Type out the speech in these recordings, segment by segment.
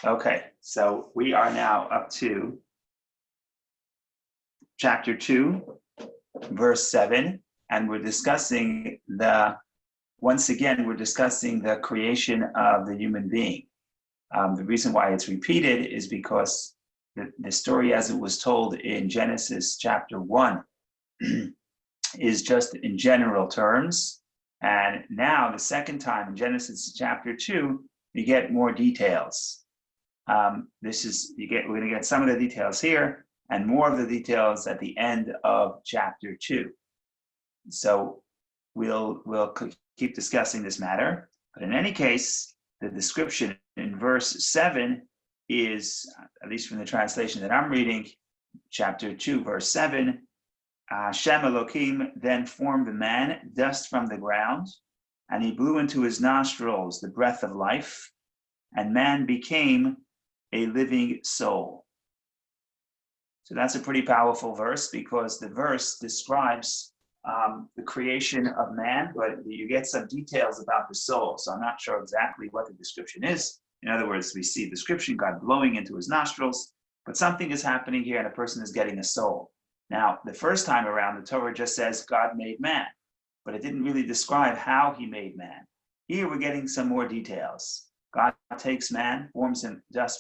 Okay, so we are now up to chapter 2, verse 7, and we're discussing once again, we're discussing the creation of the human being. The reason why it's repeated is because the story as it was told in Genesis chapter 1 is just in general terms. And now the second time in Genesis chapter 2, you get more details. We're going to get some of the details here and more of the details at the end of chapter 2. So we'll keep discussing this matter. But in any case, the description in verse 7 is, at least from the translation that I'm reading, chapter 2, verse 7, Hashem Elohim then formed the man, dust from the ground, and he blew into his nostrils the breath of life, and man became a living soul. So that's a pretty powerful verse, because the verse describes the creation of man, but you get some details about the soul. So I'm not sure exactly what the description is. In other words, we see description, God blowing into his nostrils, but something is happening here and a person is getting a soul. Now, the first time around, the Torah just says God made man, but it didn't really describe how he made man. Here we're getting some more details. God takes man, forms man dust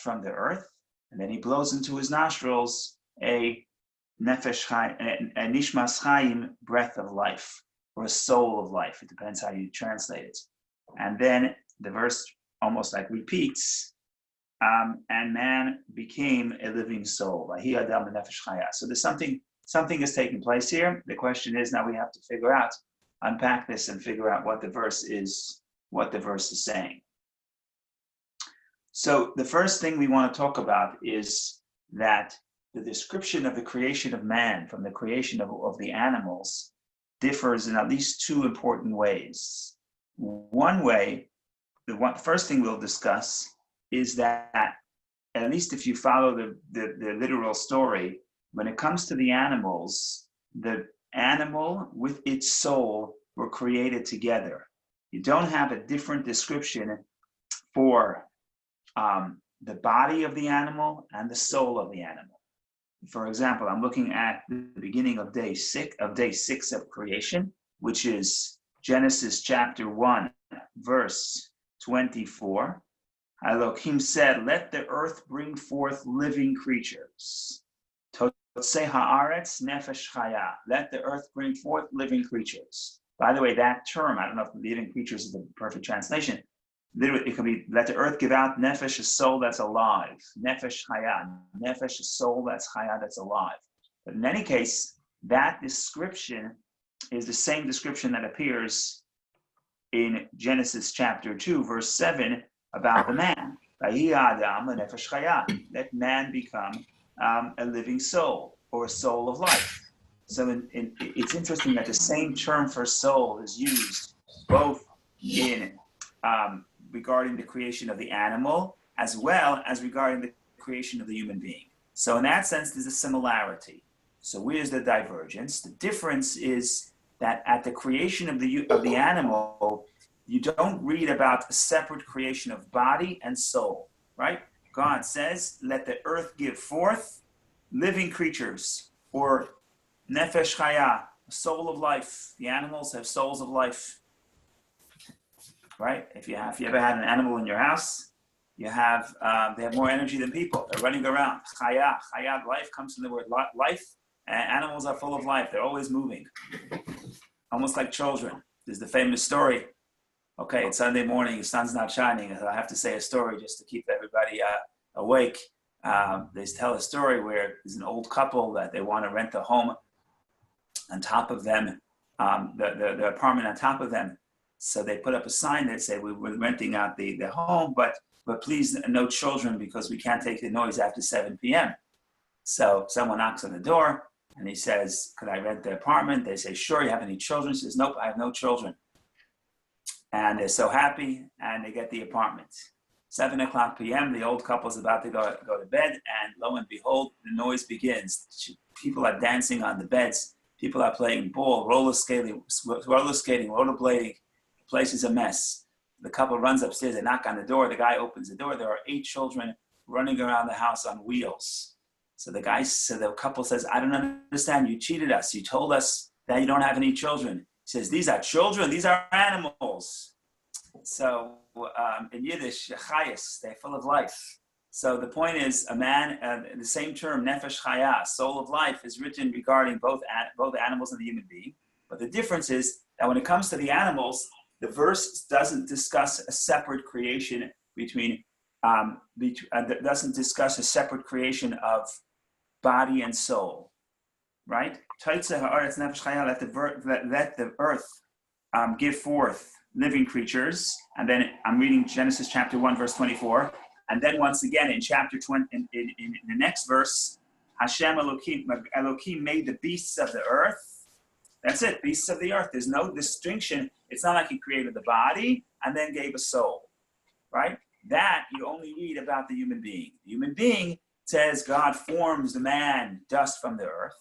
from the earth, and then he blows into his nostrils a nefesh chayim, a nishmas chayim, breath of life, or a soul of life. It depends how you translate it. And then the verse almost like repeats, and man became a living soul. So there's something is taking place here. The question is, now we have to unpack this and figure out what the verse is saying. So the first thing we want to talk about is that the description of the creation of man from the creation of the animals differs in at least two important ways. One way, the first thing we'll discuss is that, at least if you follow the literal story, when it comes to the animals, the animal with its soul were created together. You don't have a different description for the body of the animal and the soul of the animal. For example, I'm looking at the beginning of day six of creation, which is Genesis chapter 1, verse 24. Elohim said, "Let the earth bring forth living creatures." Totsei haaretz nefesh chaya. Let the earth bring forth living creatures. By the way, that term, I don't know if living creatures is the perfect translation. Literally, it could be, let the earth give out nefesh, a soul that's alive. Nefesh chaya. Nefesh, a soul that's chaya, that's alive. But in any case, that description is the same description that appears in Genesis chapter 2, verse 7, about the man. Let man become a living soul, or a soul of life. So it's interesting that the same term for soul is used both in regarding the creation of the animal as well as regarding the creation of the human being. So in that sense, there's a similarity. So where's the divergence? The difference is that at the creation of the animal, you don't read about a separate creation of body and soul, right? God says, let the earth give forth living creatures, or nefesh chaya, a soul of life. The animals have souls of life, right? If you ever had an animal in your house, they have more energy than people. They're running around. Chaya, life comes from the word life. And animals are full of life. They're always moving, almost like children. There's the famous story. Okay, it's Sunday morning, the sun's not shining. I have to say a story just to keep everybody awake. They tell a story where there's an old couple that they want to rent a home on top of them, the apartment on top of them. So they put up a sign that said, we're renting out the home, but please no children, because we can't take the noise after 7 p.m. So someone knocks on the door and he says, could I rent the apartment? They say, sure. You have any children? He says, nope, I have no children. And they're so happy, and they get the apartment. 7 o'clock p.m., the old couple's about to go to bed, and lo and behold, the noise begins. People are dancing on the beds. People are playing ball, roller skating, rollerblading. The place is a mess. The couple runs upstairs, they knock on the door, the guy opens the door, there are 8 children running around the house on wheels. So the couple says, I don't understand, you cheated us. You told us that you don't have any children. He says, these are children, these are animals. So in Yiddish, chayas, they're full of life. So the point is, a man, the same term, nefesh chaya, soul of life, is written regarding both animals and the human being. But the difference is that when it comes to the animals, the verse doesn't discuss a separate creation doesn't discuss a separate creation of body and soul, right? Let the earth give forth living creatures, and then I'm reading Genesis chapter 1, verse 24, and then once again in chapter 20, in the next verse, Hashem Elohim made the beasts of the earth. That's it, beasts of the earth. There's no distinction. It's not like he created the body and then gave a soul, right? That you only read about the human being. The human being says God forms the man dust from the earth.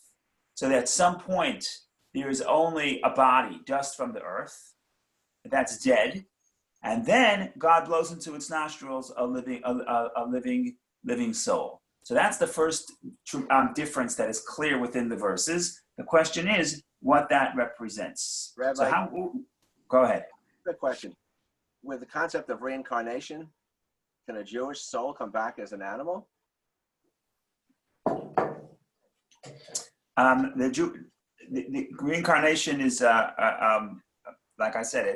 So that at some point there is only a body, dust from the earth, that's dead, and then God blows into its nostrils a living soul. So that's the first difference that is clear within the verses. The question is what that represents. Rabbi, so go ahead. Good question. With the concept of reincarnation, can a Jewish soul come back as an animal? The reincarnation is, like I said,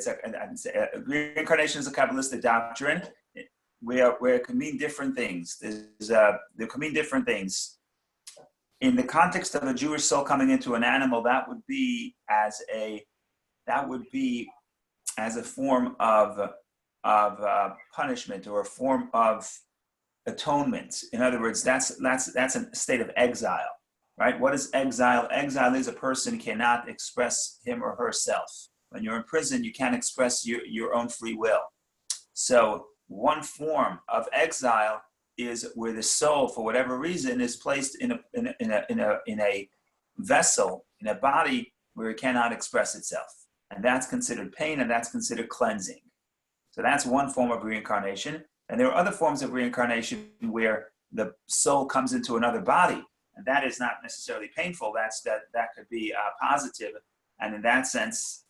reincarnation is a Kabbalistic doctrine where it can mean different things. There can mean different things. In the context of a Jewish soul coming into an animal, that would be as a form of punishment or a form of atonement. In other words, that's a state of exile, right? What is exile? Exile is a person cannot express him or herself. When you're in prison, you can't express your own free will. So one form of exile is where the soul, for whatever reason, is placed in a vessel, in a body where it cannot express itself, and that's considered pain, and that's considered cleansing. So that's one form of reincarnation. And there are other forms of reincarnation where the soul comes into another body, and that is not necessarily painful. That could be positive, and in that sense,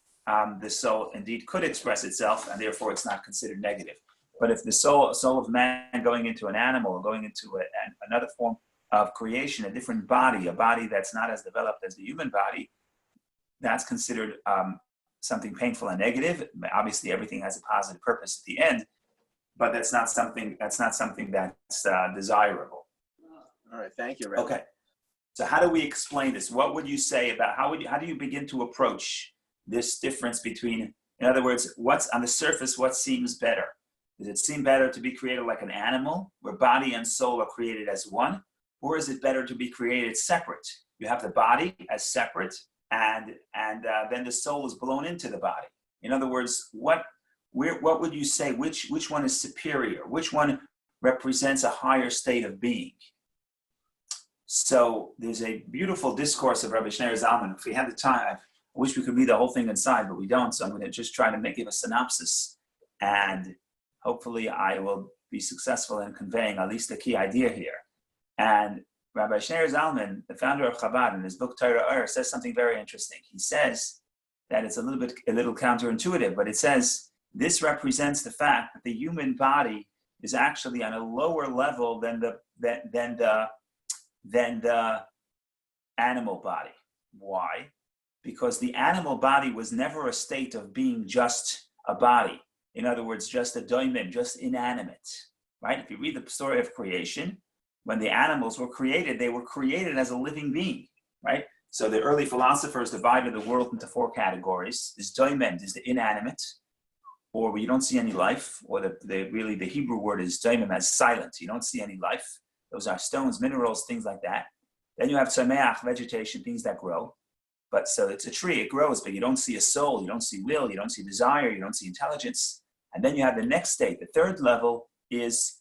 the soul indeed could express itself, and therefore it's not considered negative. But if the soul of man going into an animal, or going into another form of creation, a different body, a body that's not as developed as the human body, that's considered something painful and negative. Obviously, everything has a positive purpose at the end, but that's not something that's desirable. All right, thank you, Rabbi. Okay, so how do we explain this? What would you say about how do you begin to approach this difference between, in other words, what's on the surface, what seems better? Does it seem better to be created like an animal, where body and soul are created as one, or is it better to be created separate? You have the body as separate, and then the soul is blown into the body. In other words, what would you say? Which one is superior? Which one represents a higher state of being? So there's a beautiful discourse of Rabbi Shneur Zalman. If we had the time, I wish we could read the whole thing inside, but we don't. So I'm going to just try to give a synopsis, and hopefully I will be successful in conveying at least the key idea here. And Rabbi Shneur Zalman, the founder of Chabad, in his book Torah Or, says something very interesting. He says that it's a little counterintuitive, but it says this represents the fact that the human body is actually on a lower level than the animal body. Why? Because the animal body was never a state of being just a body. In other words, just a doimen, just inanimate, right? If you read the story of creation, when the animals were created, they were created as a living being, right? So the early philosophers divided the world into 4 categories. This doimen is the inanimate, or where you don't see any life, or the Hebrew word is doimim, as silent. You don't see any life. Those are stones, minerals, things like that. Then you have tzameach, vegetation, things that grow. But so it's a tree, it grows, but you don't see a soul, you don't see will, you don't see desire, you don't see intelligence. And then you have the next state. The third level is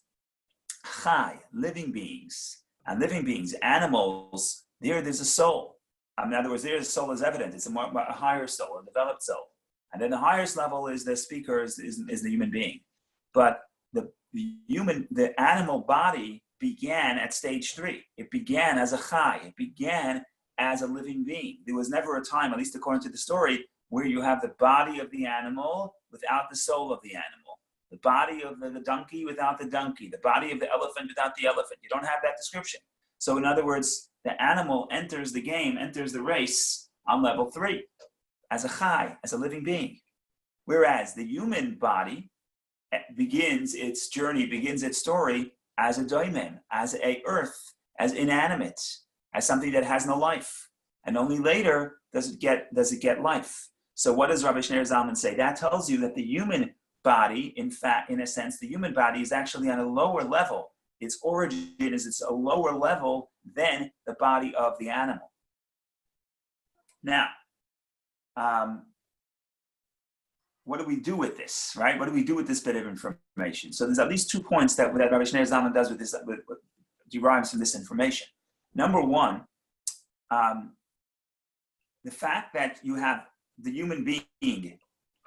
chai, living beings. And living beings, animals, there's a soul. In other words, there the soul is evident. It's a higher soul, a developed soul. And then the highest level is the speaker, is the human being. But the animal body began at stage 3. It began as a chai. It began as a living being. There was never a time, at least according to the story, where you have the body of the animal without the soul of the animal, the body of the donkey without the donkey, the body of the elephant without the elephant. You don't have that description. So in other words, the animal enters the game, enters the race on level 3 as a chai, as a living being. Whereas the human body begins its journey, begins its story as a doimen, as a earth, as inanimate, as something that has no life. And only later does it get life. So what does Rabbi Shneur Zalman say? That tells you that the human body, in fact, in a sense, the human body is actually on a lower level. Its origin is it's a lower level than the body of the animal. Now, what do we do with this, right? What do we do with this bit of information? So there's at least 2 points that Rabbi Shneur Zalman does with this, derives from this information. Number one, the fact that you have the human being.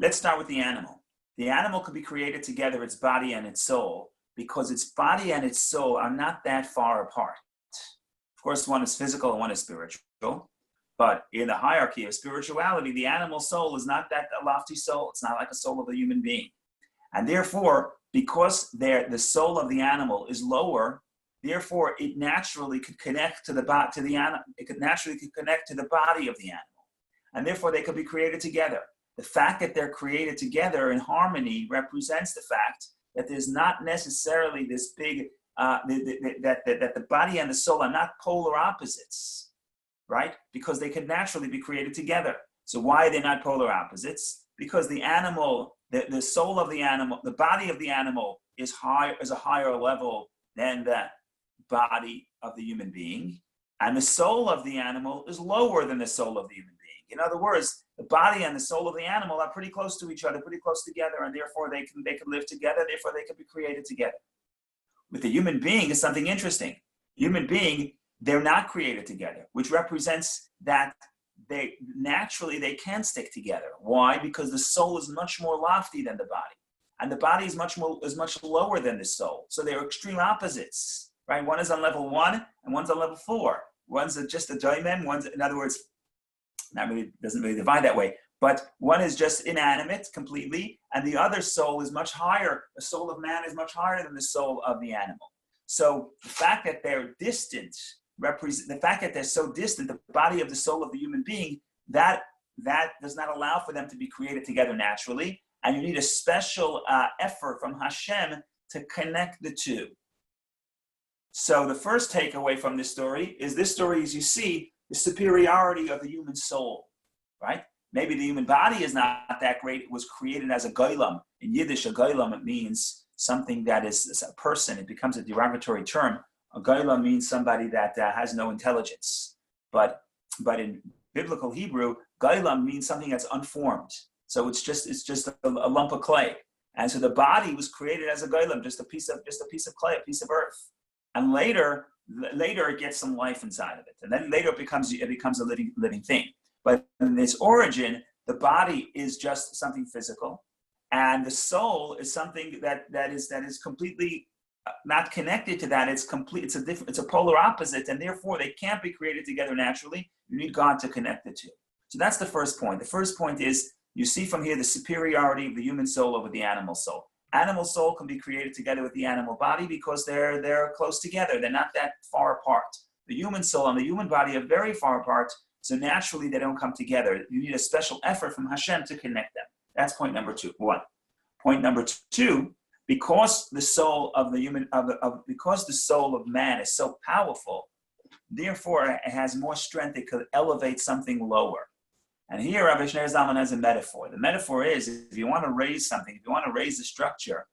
Let's start with the animal. The animal could be created together, its body and its soul, because its body and its soul are not that far apart. Of course, one is physical and one is spiritual. But in the hierarchy of spirituality, the animal soul is not that lofty soul. It's not like a soul of a human being. And therefore, because the soul of the animal is lower, therefore it naturally could connect to the animal. It could naturally connect to the body of the animal. And therefore they could be created together. The fact that they're created together in harmony represents the fact that there's not necessarily this big, that the body and the soul are not polar opposites, right? Because they could naturally be created together. So why are they not polar opposites? Because the animal, the soul of the animal, the body of the animal is a higher level than the body of the human being. And the soul of the animal is lower than the soul of the human being. In other words, the body and the soul of the animal are pretty close to each other, pretty close together, and therefore they can live together, therefore they can be created together. With the human being is something interesting. Human being, they're not created together, which represents that they can stick together. Why? Because the soul is much more lofty than the body. And the body is much lower than the soul. So they're extreme opposites, right? One is on level 1 and one's on level 4. One's just a doimen, one's, in other words, doesn't really divide that way, but one is just inanimate completely, and the other soul is much higher. The soul of man is much higher than the soul of the animal. So the fact that they're distant the fact that they're so distant, the body of the soul of the human being, that does not allow for them to be created together naturally, and you need a special effort from Hashem to connect the two. So the first takeaway from this story is you see the superiority of the human soul, right? Maybe the human body is not that great. It was created as a goylam. In Yiddish, a goylam, it means something that is a person. It becomes a derogatory term. A goylam means somebody that has no intelligence. But in biblical Hebrew, goylam means something that's unformed. So it's just a lump of clay. And so the body was created as a goylam, just a piece of clay, a piece of earth. And later it gets some life inside of it, and then later it becomes a living thing. But in its origin, the body is just something physical, and the soul is something that is completely not connected to that. It's complete. It's a polar opposite, and therefore they can't be created together naturally. You need God to connect the two. So that's the first point. The first point is you see from here the superiority of the human soul over the animal soul. Animal soul can be created together with the animal body because they're close together. They're not that far apart. The human soul and the human body are very far apart, so naturally they don't come together. You need a special effort from Hashem to connect them. That's point number 1. Point number 2, because the soul of because the soul of man is so powerful, therefore it has more strength. It could elevate something lower. And here Rabbi Shneur Zalman has a metaphor. The metaphor is, if you want to raise something, if you want to raise the structure,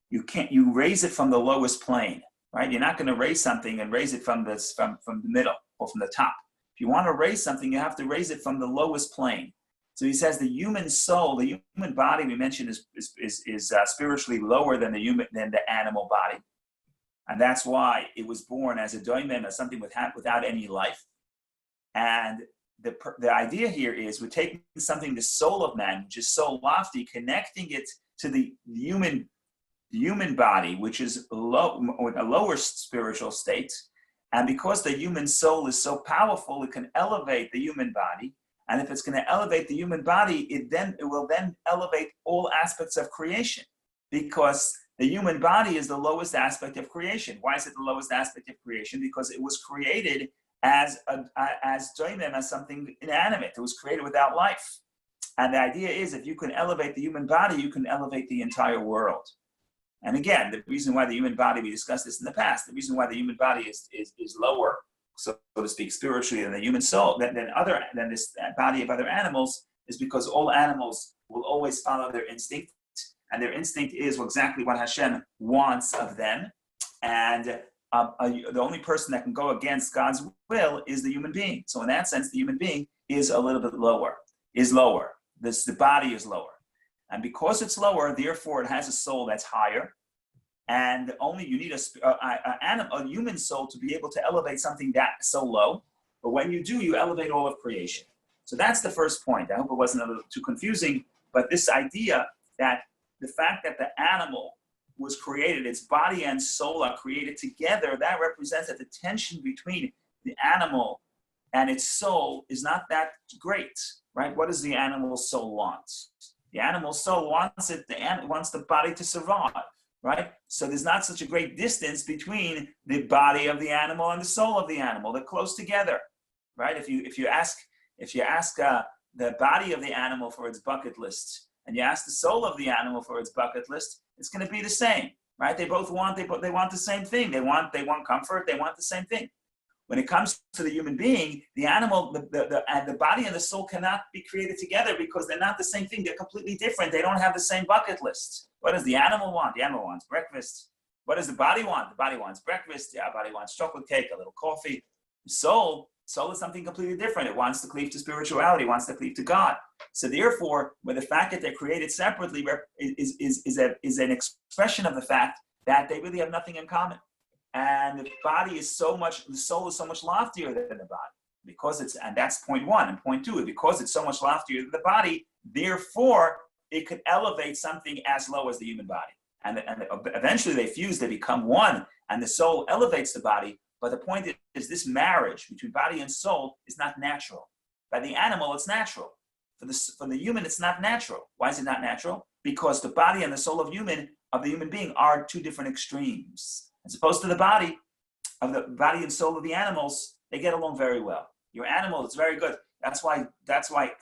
you raise it from the lowest plane, right? You're not going to raise something and raise it from the middle or from the top. If you want to raise something, you have to raise it from the lowest plane. So he says the human soul, the human body we mentioned is spiritually lower than the animal body, and that's why it was born as a doimen, as something without any life. And the idea here is we're taking something, the soul of man, which is so lofty, connecting it to the human body, which is low, a lower spiritual state. And because the human soul is so powerful, it can elevate the human body. And if it's going to elevate the human body, it will then elevate all aspects of creation, because the human body is the lowest aspect of creation. Why is it the lowest aspect of creation? Because it was created as something inanimate. It was created without life. And the idea is, if you can elevate the human body, you can elevate the entire world. And again, the reason why the human body, we discussed this in the past, the reason why the human body is lower, so to speak, spiritually than the human soul, than this body of other animals, is because all animals will always follow their instinct. And their instinct is exactly what Hashem wants of them. And the only person that can go against God's will is the human being. So in that sense, the human being is a little bit lower. The body is lower. And because it's lower, therefore it has a soul that's higher. And only you need a human soul to be able to elevate something that so low. But when you do, you elevate all of creation. So that's the first point. I hope it wasn't a little too confusing, but this idea that the fact that the animal was created, its body and soul are created together, that represents that the tension between the animal and its soul is not that great, right? What does the animal soul want? The animal soul wants the body to survive, right? So there's not such a great distance between the body of the animal and the soul of the animal. They're close together, right? If you ask the body of the animal for its bucket list, and you ask the soul of the animal for its bucket list, it's going to be the same, right? They want the same thing. They want comfort. They want the same thing. When it comes to the human being, the animal, the body and the soul cannot be created together because they're not the same thing. They're completely different. They don't have the same bucket list. What does the animal want? The animal wants breakfast. What does the body want? The body wants breakfast. The body wants chocolate cake, a little coffee. Soul is something completely different. It wants to cleave to spirituality. It wants to cleave to God. So therefore, when the fact that they're created separately is an expression of the fact that they really have nothing in common. And the soul is so much loftier than the body, and that's point one. And point two, because it's so much loftier than the body, therefore it could elevate something as low as the human body. And eventually they fuse, they become one, and the soul elevates the body. But the point is this marriage between body and soul is not natural. By the animal, it's natural. For the human, it's not natural. Why is it not natural? Because the body and the soul of the human being are two different extremes. As opposed to the body and soul of the animals, they get along very well. Your animal is very good. That's why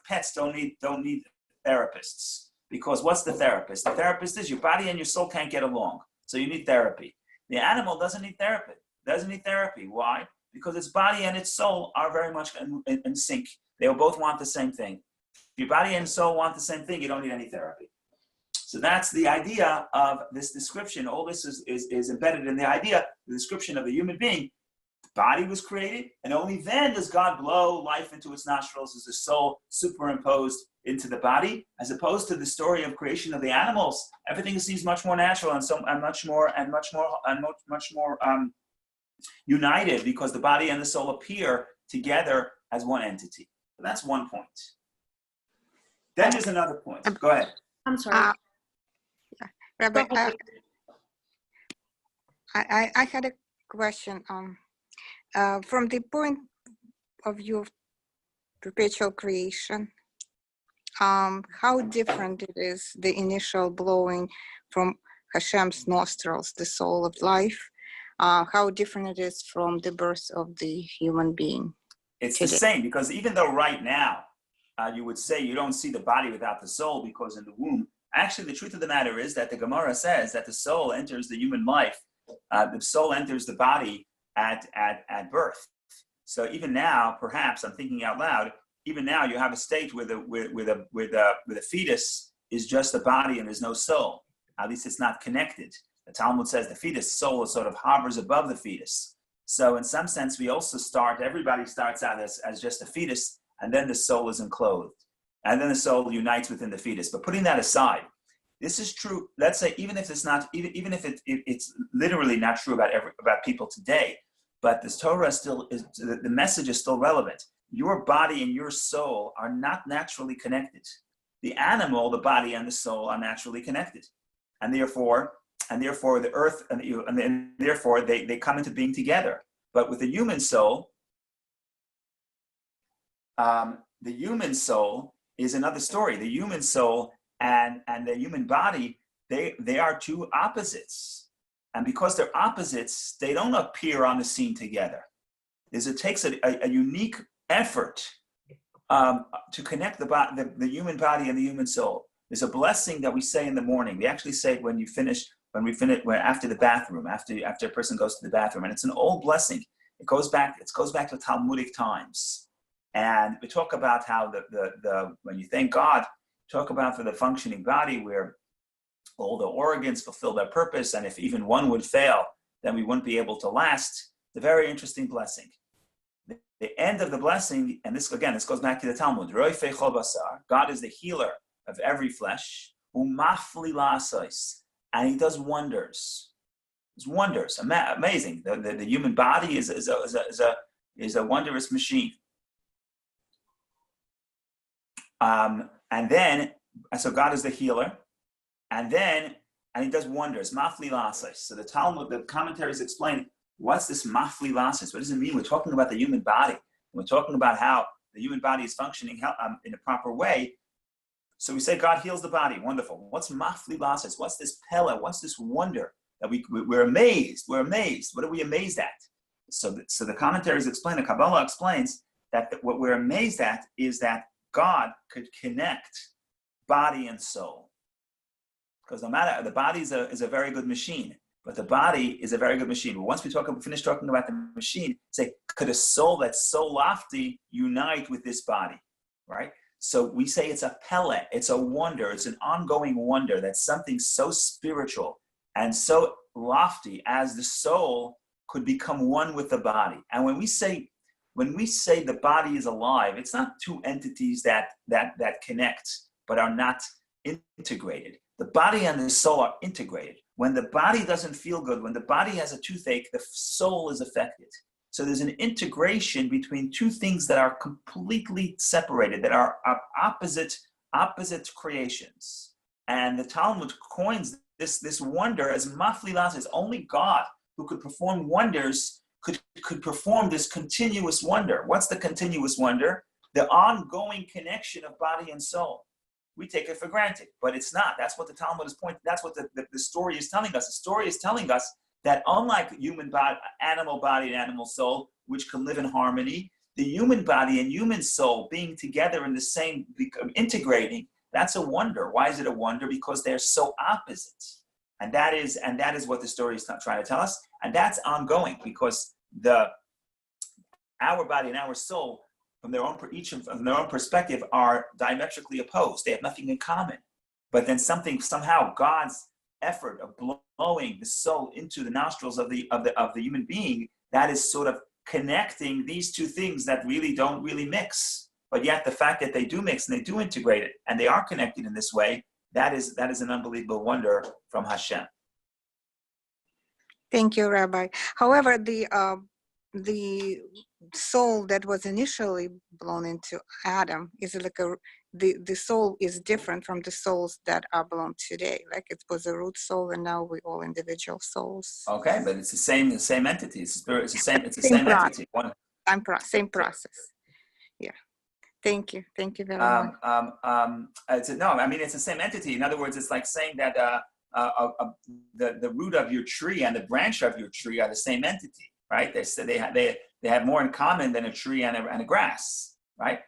pets don't need therapists. Because what's the therapist? The therapist is your body and your soul can't get along. So you need therapy. The animal doesn't need therapy. Why? Because its body and its soul are very much in sync. They will both want the same thing. If your body and soul want the same thing, you don't need any therapy. So that's the idea of this description. All this is embedded in the idea, the description of the human being. The body was created, and only then does God blow life into its nostrils as the soul superimposed into the body, as opposed to the story of creation of the animals. Everything seems much more natural and much more united, because the body and the soul appear together as one entity. So that's one point. Then there's another point. Go ahead. I'm sorry. Rabbi, I had a question. From the point of view of perpetual creation, how different it is, the initial blowing from Hashem's nostrils, the soul of life, how different it is from the birth of the human being? It's the same, because even though right now you would say you don't see the body without the soul, because in the womb, actually, the truth of the matter is that the Gemara says that the soul enters the human life. The soul enters the body at birth. So even now, perhaps I'm thinking out loud. Even now, you have a state where the fetus is just a body and there's no soul. At least it's not connected. The Talmud says the fetus soul sort of hovers above the fetus. So in some sense, everybody starts out as just a fetus, and then the soul is enclosed. And then the soul unites within the fetus. But putting that aside, this is true. Let's say even if it's literally not true about people today, but this Torah the message is still relevant. your body and your soul are not naturally connected. The animal, the body, and the soul are naturally connected, and therefore the earth and therefore they come into being together. But with the human soul, the human soul is another story. The human soul and the human body, they are two opposites, and because they're opposites, they don't appear on the scene together. It takes a unique effort to connect the human body and the human soul. There's a blessing that we say in the morning. We actually say it when after the bathroom, after a person goes to the bathroom, and it's an old blessing. It goes back to Talmudic times, and we talk about how the when you thank God, talk about for the functioning body where all the organs fulfill their purpose, and if even one would fail, then we wouldn't be able to last. It's a very interesting blessing. The end of the blessing, and this goes back to the Talmud. God is the healer of every flesh, and He does wonders. It's wonders, amazing. The human body is a wondrous machine. So God is the healer, and He does wonders. Mafli lasais. So the Talmud, the commentaries explain what's this mafli lasais. What does it mean? We're talking about the human body. We're talking about how the human body is functioning in a proper way. So we say God heals the body. Wonderful. What's mafli lasais? What's this pella? What's this wonder that we're amazed? We're amazed. What are we amazed at? So the commentaries explain, the Kabbalah explains that what we're amazed at is that God could connect body and soul. Because no matter, the body is a very good machine, but the body is a very good machine. But once we finish talking about the machine, say, could a soul that's so lofty unite with this body, right? So we say it's a pele, it's a wonder, it's an ongoing wonder, that's something so spiritual and so lofty as the soul could become one with the body. And when we say the body is alive, it's not two entities that connect but are not integrated. The body and the soul are integrated. When the body doesn't feel good, when the body has a toothache, the soul is affected. So there's an integration between two things that are completely separated, that are opposite creations. And the Talmud coins this wonder as mafli lasais. Only God, who could perform wonders, could perform this continuous wonder. What's the continuous wonder? The ongoing connection of body and soul. We take it for granted, but it's not. That's what the Talmud is pointing. That's what the story is telling us. The story is telling us that unlike human body, animal body and animal soul, which can live in harmony, the human body and human soul being together in the same, integrating, that's a wonder. Why is it a wonder? Because they're so opposite. And that is what the story is trying to tell us. And that's ongoing because our body and our soul, from their own perspective, are diametrically opposed. They have nothing in common. But then somehow God's effort of blowing the soul into the nostrils of the human being, that is sort of connecting these two things that really don't really mix. But yet the fact that they do mix and they do integrate it and they are connected in this way, that is an unbelievable wonder from Hashem. Thank you, Rabbi. However, the soul that was initially blown into Adam is like the soul is different from the souls that are blown today. Like it was a root soul, and now we're all individual souls. Okay, but it's the same entity. It's the same entity. Same process. Yeah. Thank you very much. It's the same entity. In other words, it's like saying that the root of your tree and the branch of your tree are the same entity, right? They have more in common than a tree and a grass, right?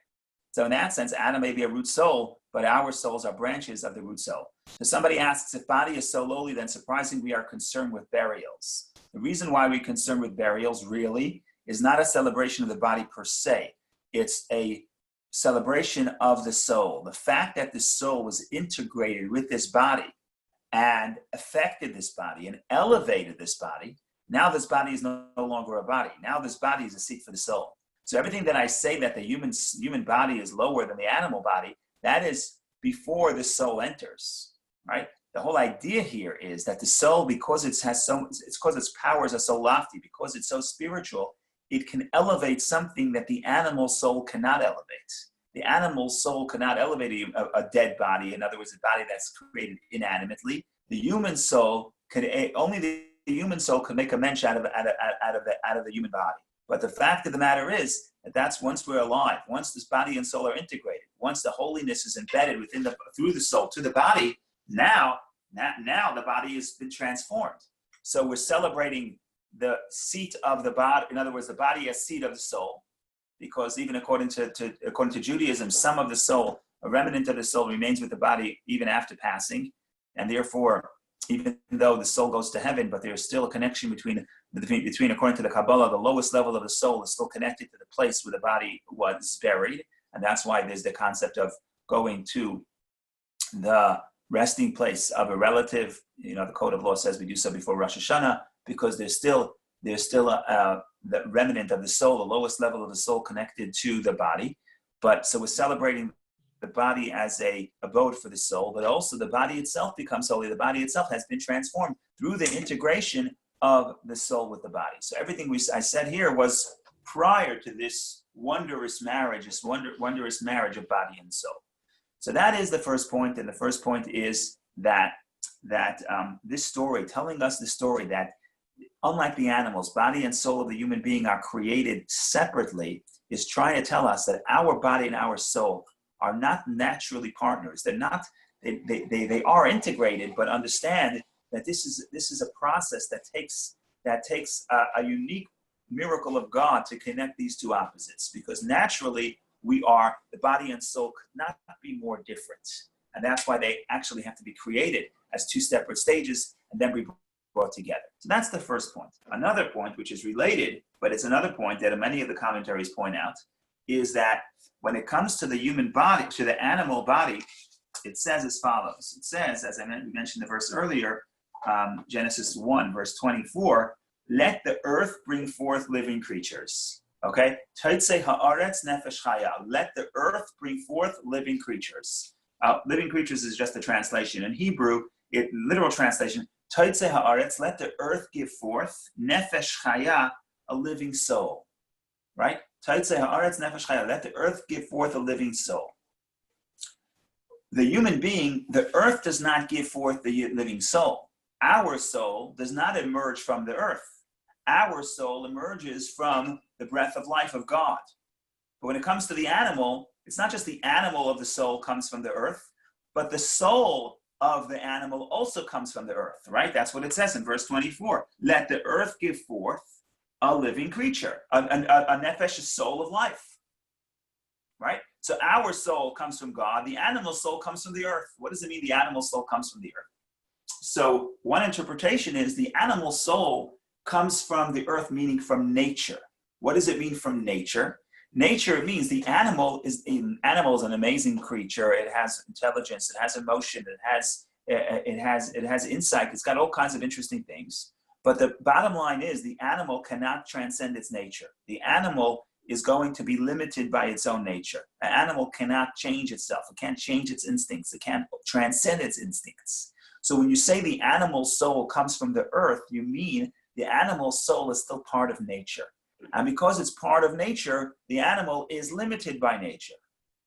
So in that sense, Adam may be a root soul, but our souls are branches of the root soul. So somebody asks, if body is so lowly, then surprisingly we are concerned with burials. The reason why we're concerned with burials really is not a celebration of the body per se. It's a celebration of the soul. The fact that the soul was integrated with this body and affected this body and elevated this body. Now this body is no longer a body. Now this body is a seat for the soul. So everything that I say that the human body is lower than the animal body, that is before the soul enters, right? The whole idea here is that the soul, because its powers are so lofty, because it's so spiritual, it can elevate something that the animal soul cannot elevate. The animal soul cannot elevate a dead body. In other words, a body that's created inanimately. The human soul can only the human soul can make a mensch out of the human body. But the fact of the matter is that that's once we're alive, once this body and soul are integrated, once the holiness is embedded through the soul to the body, now the body has been transformed. So we're celebrating the seat of the body. In other words, the body as seat of the soul, because even according to Judaism, some of the soul, a remnant of the soul, remains with the body even after passing, and therefore, even though the soul goes to heaven, but there's still a connection between, according to the Kabbalah, the lowest level of the soul is still connected to the place where the body was buried, and that's why there's the concept of going to the resting place of a relative. The Code of Law says we do so before Rosh Hashanah, because there's still the remnant of the soul, the lowest level of the soul connected to the body. But so we're celebrating the body as a abode for the soul, but also the body itself becomes holy. The body itself has been transformed through the integration of the soul with the body. So everything I said here was prior to this wondrous marriage, wondrous marriage of body and soul. So that is the first point, and the first point is that this story, telling us the story that unlike the animals, body and soul of the human being are created separately, is trying to tell us that our body and our soul are not naturally partners. They're not. They are integrated, but understand that this is a process that takes a unique miracle of God to connect these two opposites. Because naturally, the body and soul could not be more different, and that's why they actually have to be created as two separate stages and then be brought together. So that's the first point. Another point, which is related, but it's another point that many of the commentaries point out, is that when it comes to the human body, to the animal body, it says as follows. It says, as I mentioned the verse earlier, Genesis 1, verse 24, let the earth bring forth living creatures. Okay? Totzei haaretz nefesh chaya. Let the earth bring forth living creatures. Living creatures is just a translation. In Hebrew, literal translation, Totzei haaretz, let the earth give forth, nefesh chaya, a living soul. Right? Totzei haaretz nefesh chaya, let the earth give forth a living soul. The human being, the earth does not give forth the living soul. Our soul does not emerge from the earth. Our soul emerges from the breath of life of God. But when it comes to the animal, it's not just the animal of the soul comes from the earth, but the soul of the animal also comes from the earth, right? That's what it says in verse 24. Let the earth give forth a living creature, a nefesh, a soul of life, right? So our soul comes from God. The animal soul comes from the earth. What does it mean the animal soul comes from the earth? So one interpretation is the animal soul comes from the earth, meaning from nature. What does it mean from nature? Nature means the animal is an amazing creature. It has intelligence. It has emotion. It has insight. It's got all kinds of interesting things. But the bottom line is the animal cannot transcend its nature. The animal is going to be limited by its own nature. An animal cannot change itself. It can't change its instincts. It can't transcend its instincts. So when you say the animal soul comes from the earth, you mean the animal soul is still part of nature. And because it's part of nature, the animal is limited by nature.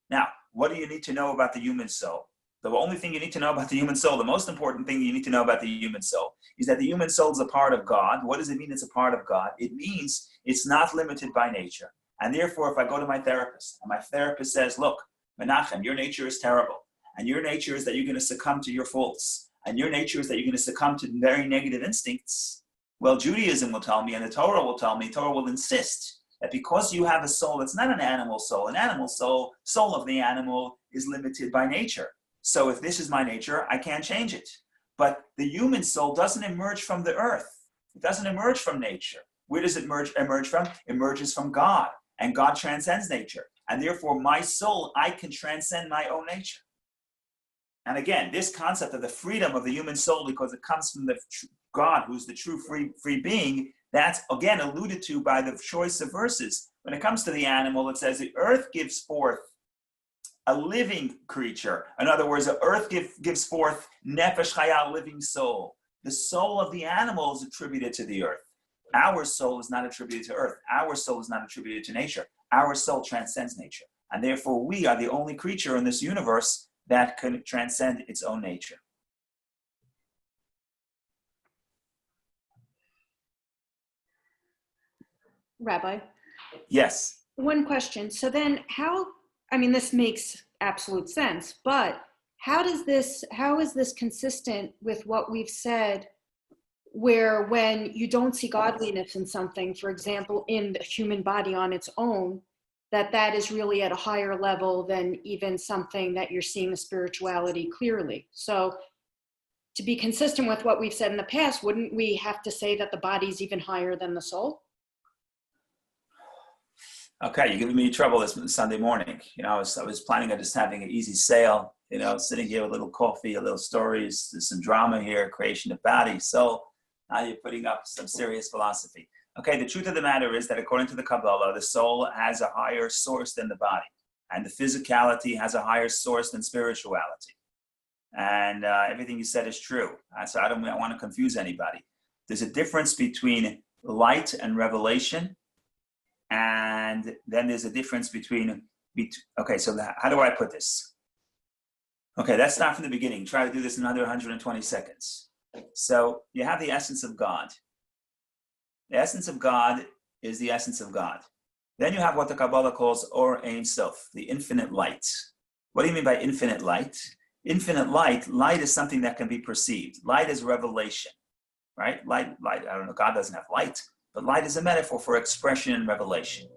Now, what do you need to know about the human soul? The only thing you need to know about the human soul, the most important thing you need to know about the human soul, is that the human soul is a part of God. What does it mean it's a part of God? It means it's not limited by nature. And therefore, if I go to my therapist, and my therapist says, look, Menachem, your nature is terrible. And your nature is that you're going to succumb to your faults. And your nature is that you're going to succumb to very negative instincts. Well, Judaism will tell me, and the Torah will tell me, Torah will insist that because you have a soul that's not an animal soul soul of the animal is limited by nature. So if this is my nature, I can't change it. But the human soul doesn't emerge from the earth. It doesn't emerge from nature. Where does it emerge from? It emerges from God. And God transcends nature. And therefore, my soul, I can transcend my own nature. And again, this concept of the freedom of the human soul, because it comes from the God, who's the true free being, that's again alluded to by the choice of verses. When it comes to the animal, it says the earth gives forth a living creature. In other words, the earth gives forth nefesh chaya, living soul. The soul of the animal is attributed to the earth. Our soul is not attributed to earth. Our soul is not attributed to nature. Our soul transcends nature. And therefore, we are the only creature in this universe that can transcend its own nature. Rabbi, Yes. one question. So then this makes absolute sense, but how is this consistent with what we've said, where when you don't see godliness in something, for example, in the human body on its own, that is really at a higher level than even something that you're seeing the spirituality clearly. So to be consistent with what we've said in the past, wouldn't we have to say that the body's even higher than the soul? Okay, you're giving me trouble this Sunday morning. I was planning on just having an easy sail, sitting here with a little coffee, a little stories, there's some drama here, creation of body, soul. Now you're putting up some serious philosophy. Okay, the truth of the matter is that according to the Kabbalah, the soul has a higher source than the body, and the physicality has a higher source than spirituality. And everything you said is true. So I don't want to confuse anybody. There's a difference between light and revelation, and then there's a difference between okay, so how do I put this? Okay, let's start from the beginning. Try to do this in under 120 seconds. So you have the essence of God. The essence of God is the essence of God. Then you have what the Kabbalah calls Or Ein Sof, the infinite light. What do you mean by infinite light? Infinite light is something that can be perceived. Light is revelation, right? Light, I don't know, God doesn't have light, but light is a metaphor for expression and revelation.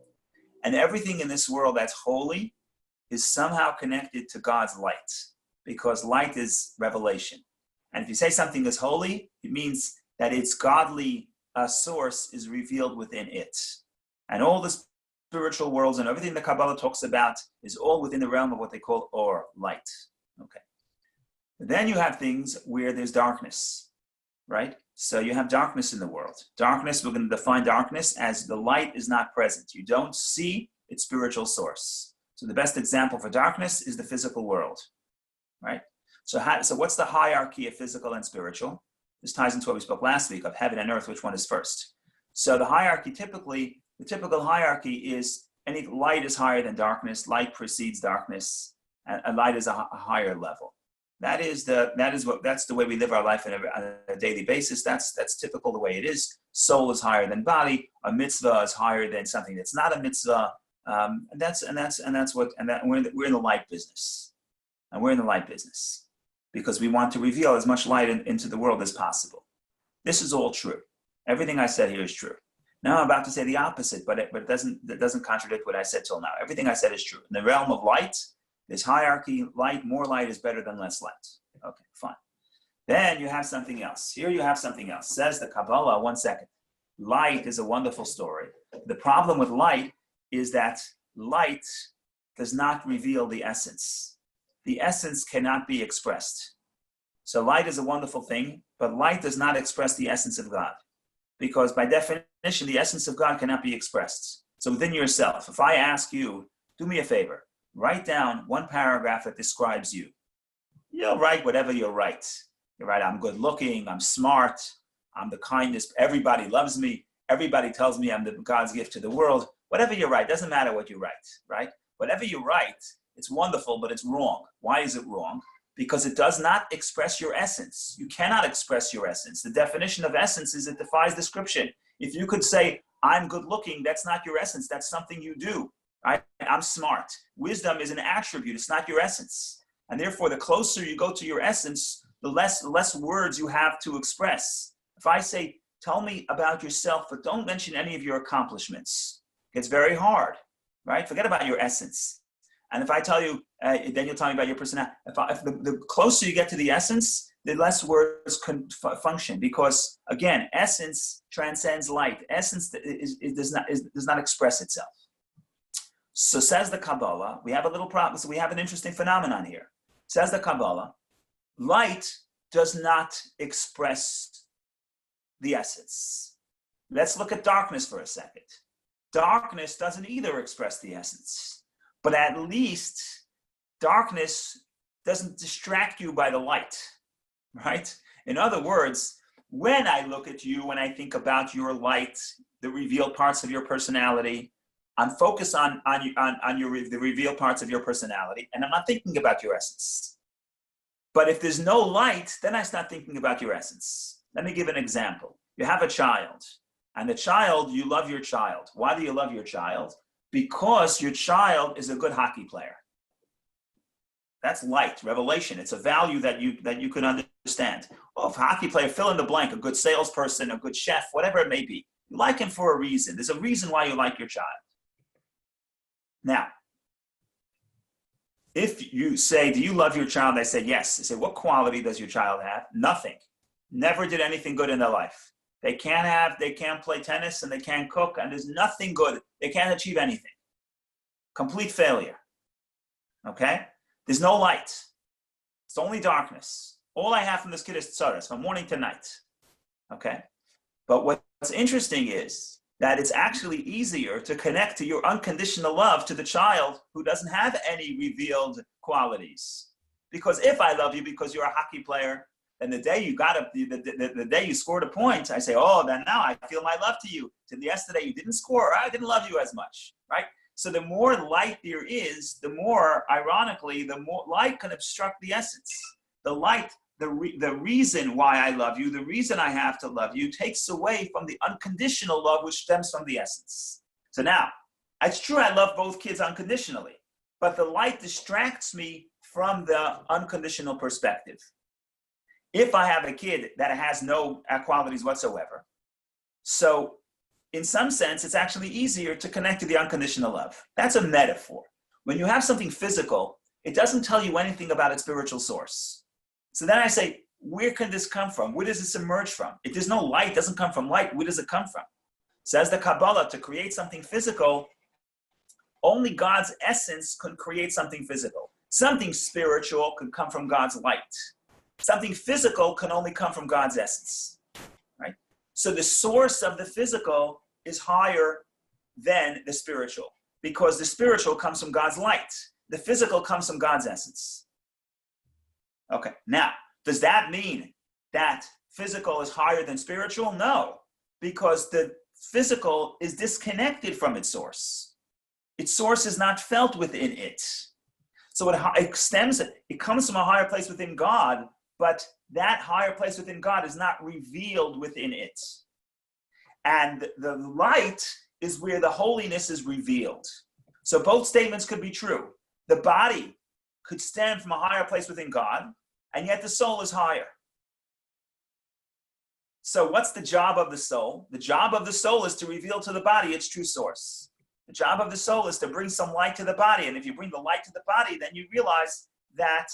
And everything in this world that's holy is somehow connected to God's light, because light is revelation. And if you say something is holy, it means that its godly source is revealed within it. And all the spiritual worlds and everything the Kabbalah talks about is all within the realm of what they call Or, light. Okay. Then you have things where there's darkness, right? So you have darkness in the world. Darkness, we're going to define darkness as the light is not present. You don't see its spiritual source. So the best example for darkness is the physical world, right? So what's the hierarchy of physical and spiritual? This ties into what we spoke last week of heaven and earth, which one is first. So the hierarchy the typical hierarchy is any light is higher than darkness, light precedes darkness, and light is a higher level. That's the way we live our life on a daily basis. That's typical the way it is. Soul is higher than body. A mitzvah is higher than something that's not a mitzvah. We're in the light business, and we're in the light business because we want to reveal as much light into the world as possible. This is all true. Everything I said here is true. Now I'm about to say the opposite, but it doesn't contradict what I said till now. Everything I said is true. In the realm of light, there's hierarchy. More light is better than less light. Okay, fine. Then you have something else. Here you have something else. Says the Kabbalah, 1 second. Light is a wonderful story. The problem with light is that light does not reveal the essence. The essence cannot be expressed. So light is a wonderful thing, but light does not express the essence of God. Because by definition, the essence of God cannot be expressed. So within yourself, if I ask you, do me a favor, write down one paragraph that describes you. You'll write whatever you'll write. You'll write, I'm good looking, I'm smart, I'm the kindest, everybody loves me, everybody tells me I'm God's gift to the world. Whatever you write, doesn't matter what you write, right? Whatever you write, it's wonderful, but it's wrong. Why is it wrong? Because it does not express your essence. You cannot express your essence. The definition of essence is it defies description. If you could say, I'm good looking, that's not your essence. That's something you do. I'm smart. Wisdom is an attribute. It's not your essence. And therefore, the closer you go to your essence, the less words you have to express. If I say, tell me about yourself, but don't mention any of your accomplishments, it's very hard, right? Forget about your essence. And if I tell you, then you'll tell me about your personality. If the closer you get to the essence, the less words can function. Because again, essence transcends light. Essence does not express itself. So says the Kabbalah, we have a little problem. So we have an interesting phenomenon here. Says the Kabbalah, light does not express the essence. Let's look at darkness for a second. Darkness doesn't either express the essence. But at least darkness doesn't distract you by the light, right? In other words, when I look at you, when I think about your light, the revealed parts of your personality, I'm focused on the revealed parts of your personality, and I'm not thinking about your essence. But if there's no light, then I start thinking about your essence. Let me give an example. You have a child, and the child, you love your child. Why do you love your child? Because your child is a good hockey player. That's light, revelation. It's a value that you can understand. Well, if a hockey player, fill in the blank, a good salesperson, a good chef, whatever it may be. You like him for a reason. There's a reason why you like your child. Now, if you say, do you love your child? I say, yes. I say, what quality does your child have? Nothing. Never did anything good in their life. They can't play tennis and they can't cook, and there's nothing good. They can't achieve anything. Complete failure. Okay? There's no light. It's only darkness. All I have from this kid is tzaras, from morning to night. Okay? But what's interesting is that it's actually easier to connect to your unconditional love to the child who doesn't have any revealed qualities. Because if I love you because you're a hockey player, then the day the day you scored a point, I say, oh, then now I feel my love to you. To yesterday you didn't score, I didn't love you as much, right? So the more light there is, the more, ironically, the more light can obstruct the essence. The light, the reason why I love you, the reason I have to love you, takes away from the unconditional love which stems from the essence. So now, it's true I love both kids unconditionally, but the light distracts me from the unconditional perspective. If I have a kid that has no qualities whatsoever, so in some sense, it's actually easier to connect to the unconditional love. That's a metaphor. When you have something physical, it doesn't tell you anything about its spiritual source. So then I say, where can this come from? Where does this emerge from? If there's no light, it doesn't come from light. Where does it come from? Says the Kabbalah, to create something physical, only God's essence can create something physical. Something spiritual could come from God's light. Something physical can only come from God's essence, right? So the source of the physical is higher than the spiritual, because the spiritual comes from God's light. The physical comes from God's essence. Okay, now, does that mean that physical is higher than spiritual? No, because the physical is disconnected from its source. Its source is not felt within it. So it comes from a higher place within God, but that higher place within God is not revealed within it. And the light is where the holiness is revealed. So both statements could be true. The body could stand from a higher place within God, and yet the soul is higher. So what's the job of the soul? The job of the soul is to reveal to the body its true source. The job of the soul is to bring some light to the body. And if you bring the light to the body, then you realize that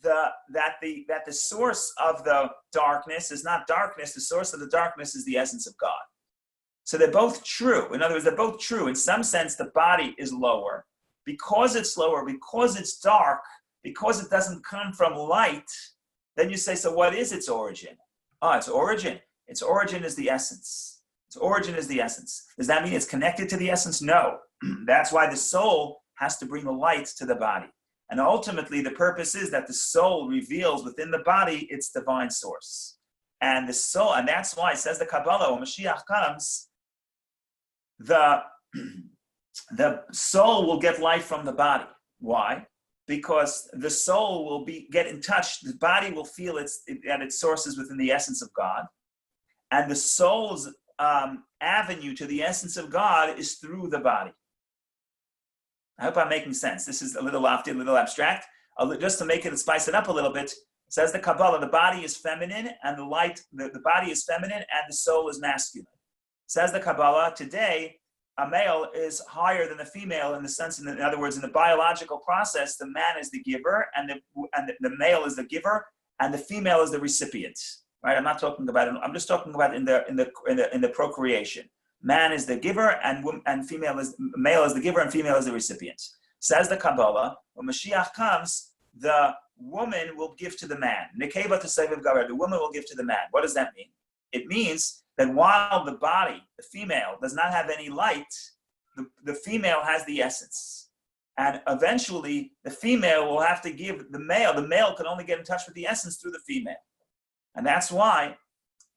the source of the darkness is not darkness. The source of the darkness is the essence of God. So they're both true. In other words, they're both true. In some sense, the body is lower. Because it's lower, because it's dark, because it doesn't come from light, then you say, so what is its origin? Its origin. Its origin is the essence. Its origin is the essence. Does that mean it's connected to the essence? No. That's why the soul has to bring the light to the body. And ultimately, the purpose is that the soul reveals within the body its divine source. And the soul, and that's why it says the Kabbalah, when Mashiach comes, the soul will get life from the body. Why? Because the soul will get in touch. The body will feel that its source is within the essence of God. And the soul's avenue to the essence of God is through the body. I hope I'm making sense. This is a little lofty, a little abstract. Just to make it, spice it up a little bit, says the Kabbalah, the body is feminine and the body is feminine and the soul is masculine. Says the Kabbalah, today, a male is higher than the female in the sense, in other words, in the biological process, the man is the giver and the male is the giver and the female is the recipient. Right? I'm not talking about it. I'm just talking about in the procreation. Man is the giver and male is the giver and female is the recipient. Says the Kabbalah, when Mashiach comes, the woman will give to the man. Nekeva t'seviv gaver, the woman will give to the man. What does that mean? It means that while the body, the female, does not have any light, the female has the essence. And eventually, the female will have to give the male can only get in touch with the essence through the female. And that's why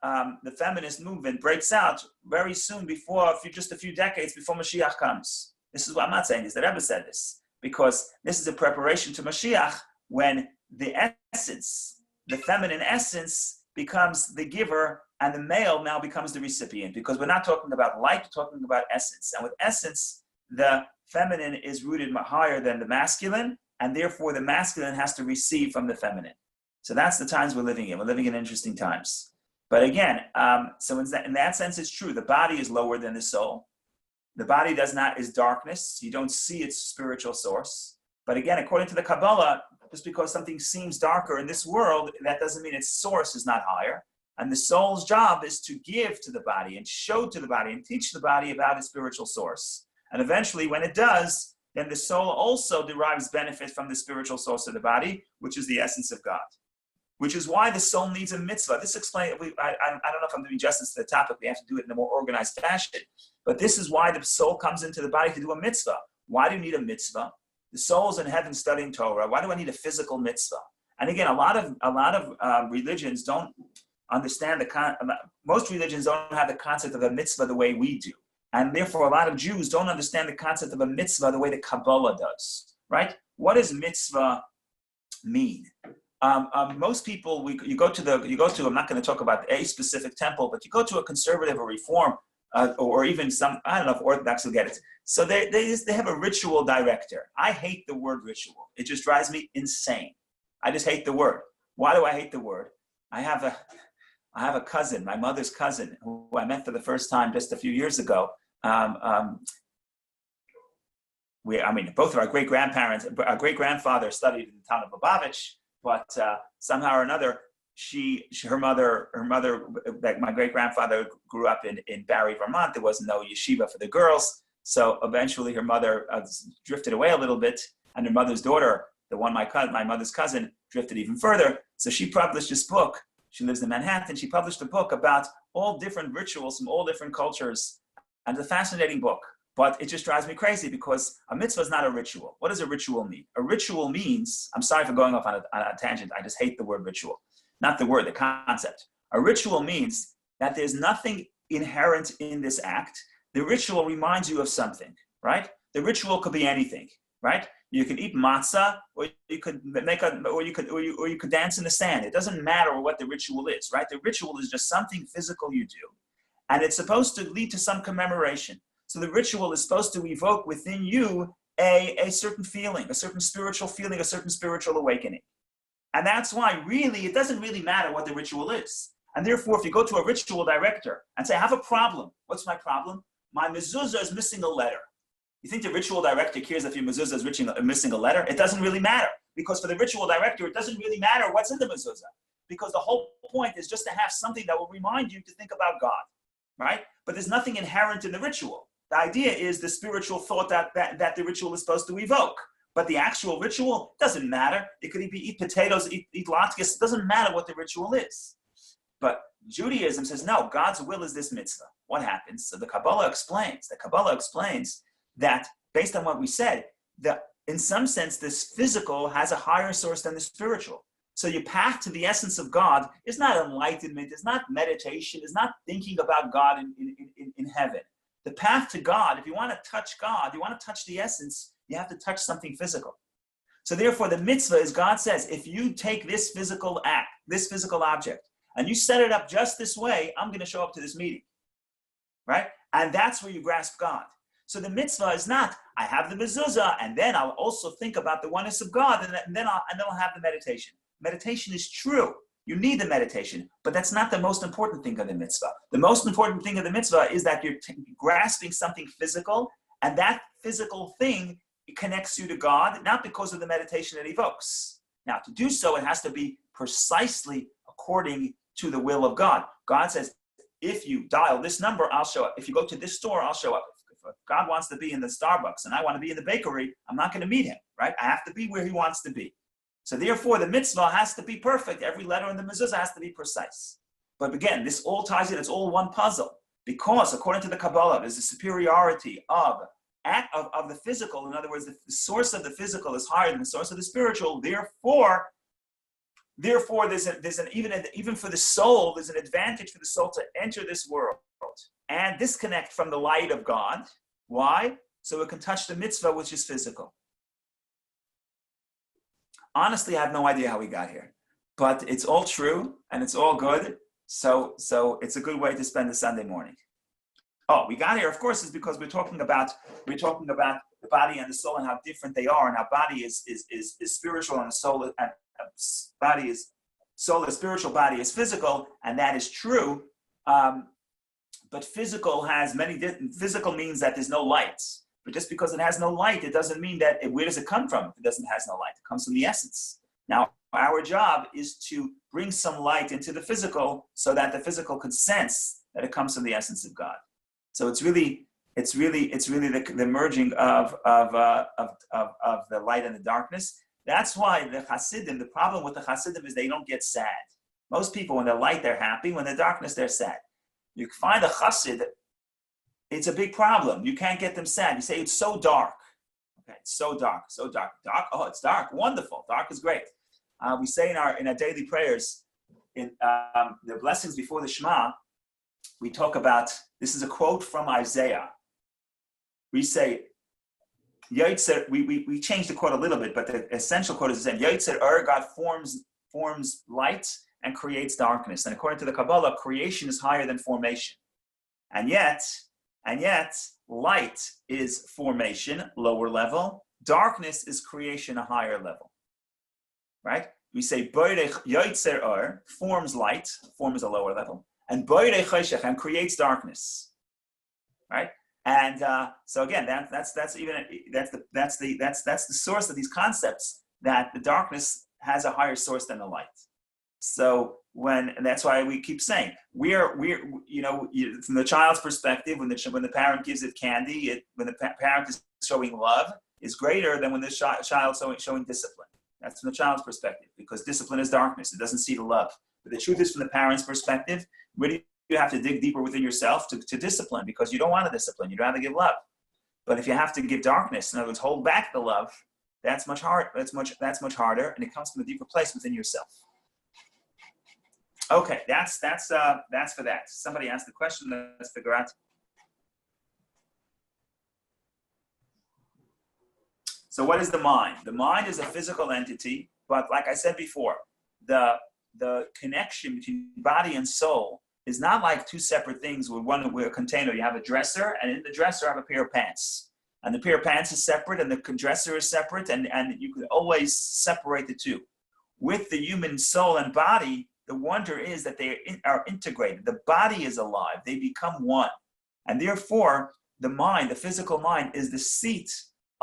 the feminist movement breaks out very soon before, just a few decades before Mashiach comes. This is what I'm not saying this, the Rebbe said this, because this is a preparation to Mashiach when the essence, the feminine essence becomes the giver and the male now becomes the recipient, because we're not talking about light, we're talking about essence. And with essence, the feminine is rooted higher than the masculine, and therefore the masculine has to receive from the feminine. So that's the times we're living in. We're living in interesting times. But again, so in that sense, it's true. The body is lower than the soul. The body is darkness. You don't see its spiritual source. But again, according to the Kabbalah, just because something seems darker in this world, that doesn't mean its source is not higher. And the soul's job is to give to the body and show to the body and teach the body about its spiritual source. And eventually, when it does, then the soul also derives benefit from the spiritual source of the body, which is the essence of God. Which is why the soul needs a mitzvah. This explains, I don't know if I'm doing justice to the topic. We have to do it in a more organized fashion. But this is why the soul comes into the body to do a mitzvah. Why do you need a mitzvah? The soul's in heaven studying Torah. Why do I need a physical mitzvah? And again, a lot of religions don't understand most religions don't have the concept of a mitzvah the way we do. And therefore, a lot of Jews don't understand the concept of a mitzvah the way the Kabbalah does, right? What does mitzvah mean? Most people, you go to, I'm not going to talk about a specific temple, but you go to a conservative or reform, or even some, I don't know if Orthodox will get it. So they have a ritual director. I hate the word ritual. It just drives me insane. I just hate the word. Why do I hate the word? I have a cousin, my mother's cousin, who I met for the first time just a few years ago. Both of our great-grandfather studied in the town of Lubavitch, but somehow or another, her mother, my great-grandfather grew up in Barry, Vermont. There was no yeshiva for the girls. So eventually her mother drifted away a little bit, and her mother's daughter, my mother's cousin, drifted even further. So she published this book. She lives in Manhattan. She published a book about all different rituals from all different cultures. And it's a fascinating book. But it just drives me crazy because a mitzvah is not a ritual. What does a ritual mean? A ritual means, I'm sorry for going off on a tangent. I just hate the word ritual. Not the word, the concept. A ritual means that there's nothing inherent in this act. The ritual reminds you of something, right? The ritual could be anything, right? You could eat matzah, or you could you could dance in the sand. It doesn't matter what the ritual is, right? The ritual is just something physical you do, and it's supposed to lead to some commemoration. So the ritual is supposed to evoke within you a certain feeling, a certain spiritual feeling, a certain spiritual awakening. And that's why really, it doesn't really matter what the ritual is. And therefore, if you go to a ritual director and say, I have a problem. What's my problem? My mezuzah is missing a letter. You think the ritual director cares if your mezuzah is missing a letter? It doesn't really matter. Because for the ritual director, it doesn't really matter what's in the mezuzah. Because the whole point is just to have something that will remind you to think about God, right? But there's nothing inherent in the ritual. The idea is the spiritual thought that the ritual is supposed to evoke. But the actual ritual doesn't matter. It could be eat potatoes, eat latkes. It doesn't matter what the ritual is. But Judaism says, no, God's will is this mitzvah. What happens? So the Kabbalah explains that based on what we said, that in some sense, this physical has a higher source than the spiritual. So your path to the essence of God is not enlightenment, it's not meditation, it's not thinking about God in heaven. The path to God, if you want to touch God, you want to touch the essence, you have to touch something physical. So therefore, the mitzvah is, God says, if you take this physical act, this physical object, and you set it up just this way, I'm going to show up to this meeting, right? And that's where you grasp God. So the mitzvah is not, I have the mezuzah, and then I'll also think about the oneness of God, and then I'll have the meditation. Meditation is true. You need the meditation, but that's not the most important thing of the mitzvah. The most important thing of the mitzvah is that you're grasping something physical, and that physical thing connects you to God, not because of the meditation it evokes. Now, to do so, it has to be precisely according to the will of God. God says, if you dial this number, I'll show up. If you go to this store, I'll show up. If God wants to be in the Starbucks and I want to be in the bakery, I'm not going to meet him, right? I have to be where he wants to be. So therefore, the mitzvah has to be perfect. Every letter in the mezuzah has to be precise. But again, this all ties in. It's all one puzzle. Because according to the Kabbalah, there's a superiority of the physical. In other words, the source of the physical is higher than the source of the spiritual. Therefore, Therefore, even for the soul, there's an advantage for the soul to enter this world and disconnect from the light of God. Why? So it can touch the mitzvah, which is physical. Honestly, I have no idea how we got here, but it's all true and it's all good. So it's a good way to spend the Sunday morning. Oh, we got here, of course, is because we're talking about the body and the soul and how different they are, and how body is spiritual and the soul and body is soul, the spiritual body is physical, and that is true. But physical has many different. Physical means that there's no light. But just because it has no light, it doesn't mean that where does it come from? If it has no light, it comes from the essence. Now, our job is to bring some light into the physical so that the physical can sense that it comes from the essence of God. So it's really the merging of the light and the darkness. That's why the Hasidim, the problem with the Hasidim is they don't get sad. Most people, when they're light, they're happy. When they're darkness, they're sad. You find a Hasid, it's a big problem. You can't get them sad. You say, it's so dark. Okay, it's so dark, so dark. Dark, oh, it's dark, wonderful. Dark is great. We say in our daily prayers, in the blessings before the Shema, we talk about, this is a quote from Isaiah. We say, Yotzer, we changed the quote a little bit, but the essential quote is the same. Yotzer God forms light and creates darkness. And according to the Kabbalah, creation is higher than formation. And yet, light is formation, lower level. Darkness is creation, a higher level. Right? We say, Yotzer forms light, form is a lower level, and Boirei Choshech, and creates darkness. Right? And so again, that's the source of these concepts, that the darkness has a higher source than the light. So and that's why we keep saying we're from the child's perspective, when the parent gives it candy, when the parent is showing love, is greater than when the child showing discipline. That's from the child's perspective, because discipline is darkness; it doesn't see the love. But the truth is, from the parent's perspective, really, you have to dig deeper within yourself to discipline, because you don't want to discipline. You'd rather give love. But if you have to give darkness, in other words, hold back the love, that's much harder. That's much harder, and it comes from a deeper place within yourself. Okay, that's for that. Somebody asked the question. Let's figure out. So what is the mind? The mind is a physical entity, but like I said before, the connection between body and soul is not like two separate things where a container. You have a dresser, and in the dresser I have a pair of pants. And the pair of pants is separate, and the dresser is separate, and you can always separate the two. With the human soul and body, the wonder is that they are integrated. The body is alive. They become one. And therefore, the mind, the physical mind, is the seat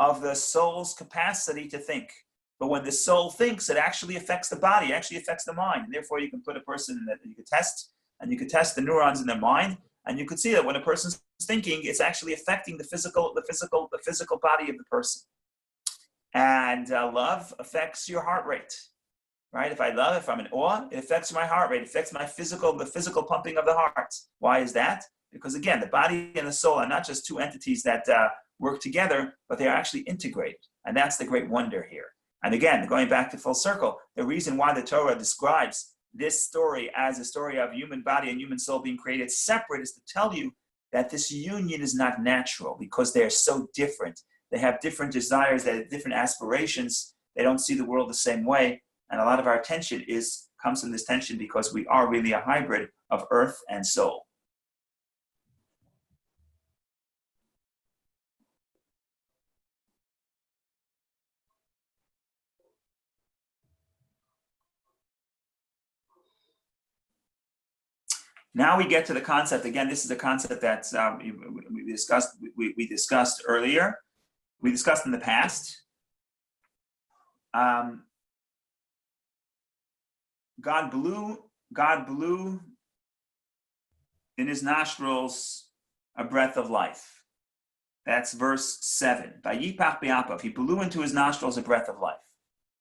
of the soul's capacity to think. But when the soul thinks, it actually affects the body, it actually affects the mind. And therefore, you can put a person in that, you could test the neurons in their mind, and you could see that when a person's thinking, it's actually affecting the physical body of the person. And love affects your heart rate, right? If I'm in awe, it affects my heart rate, it affects the physical pumping of the heart. Why is that? Because again, the body and the soul are not just two entities that work together, but they are actually integrated. And that's the great wonder here. And again, going back to full circle, the reason why the Torah describes this story as a story of human body and human soul being created separate is to tell you that this union is not natural, because they are so different. They have different desires, they have different aspirations. They don't see the world the same way. And a lot of our tension comes from this tension because we are really a hybrid of earth and soul. Now we get to the concept. Again, this is a concept that we discussed earlier. We discussed in the past. God blew in his nostrils a breath of life. That's verse 7. Vayipach be'apav. He blew into his nostrils a breath of life.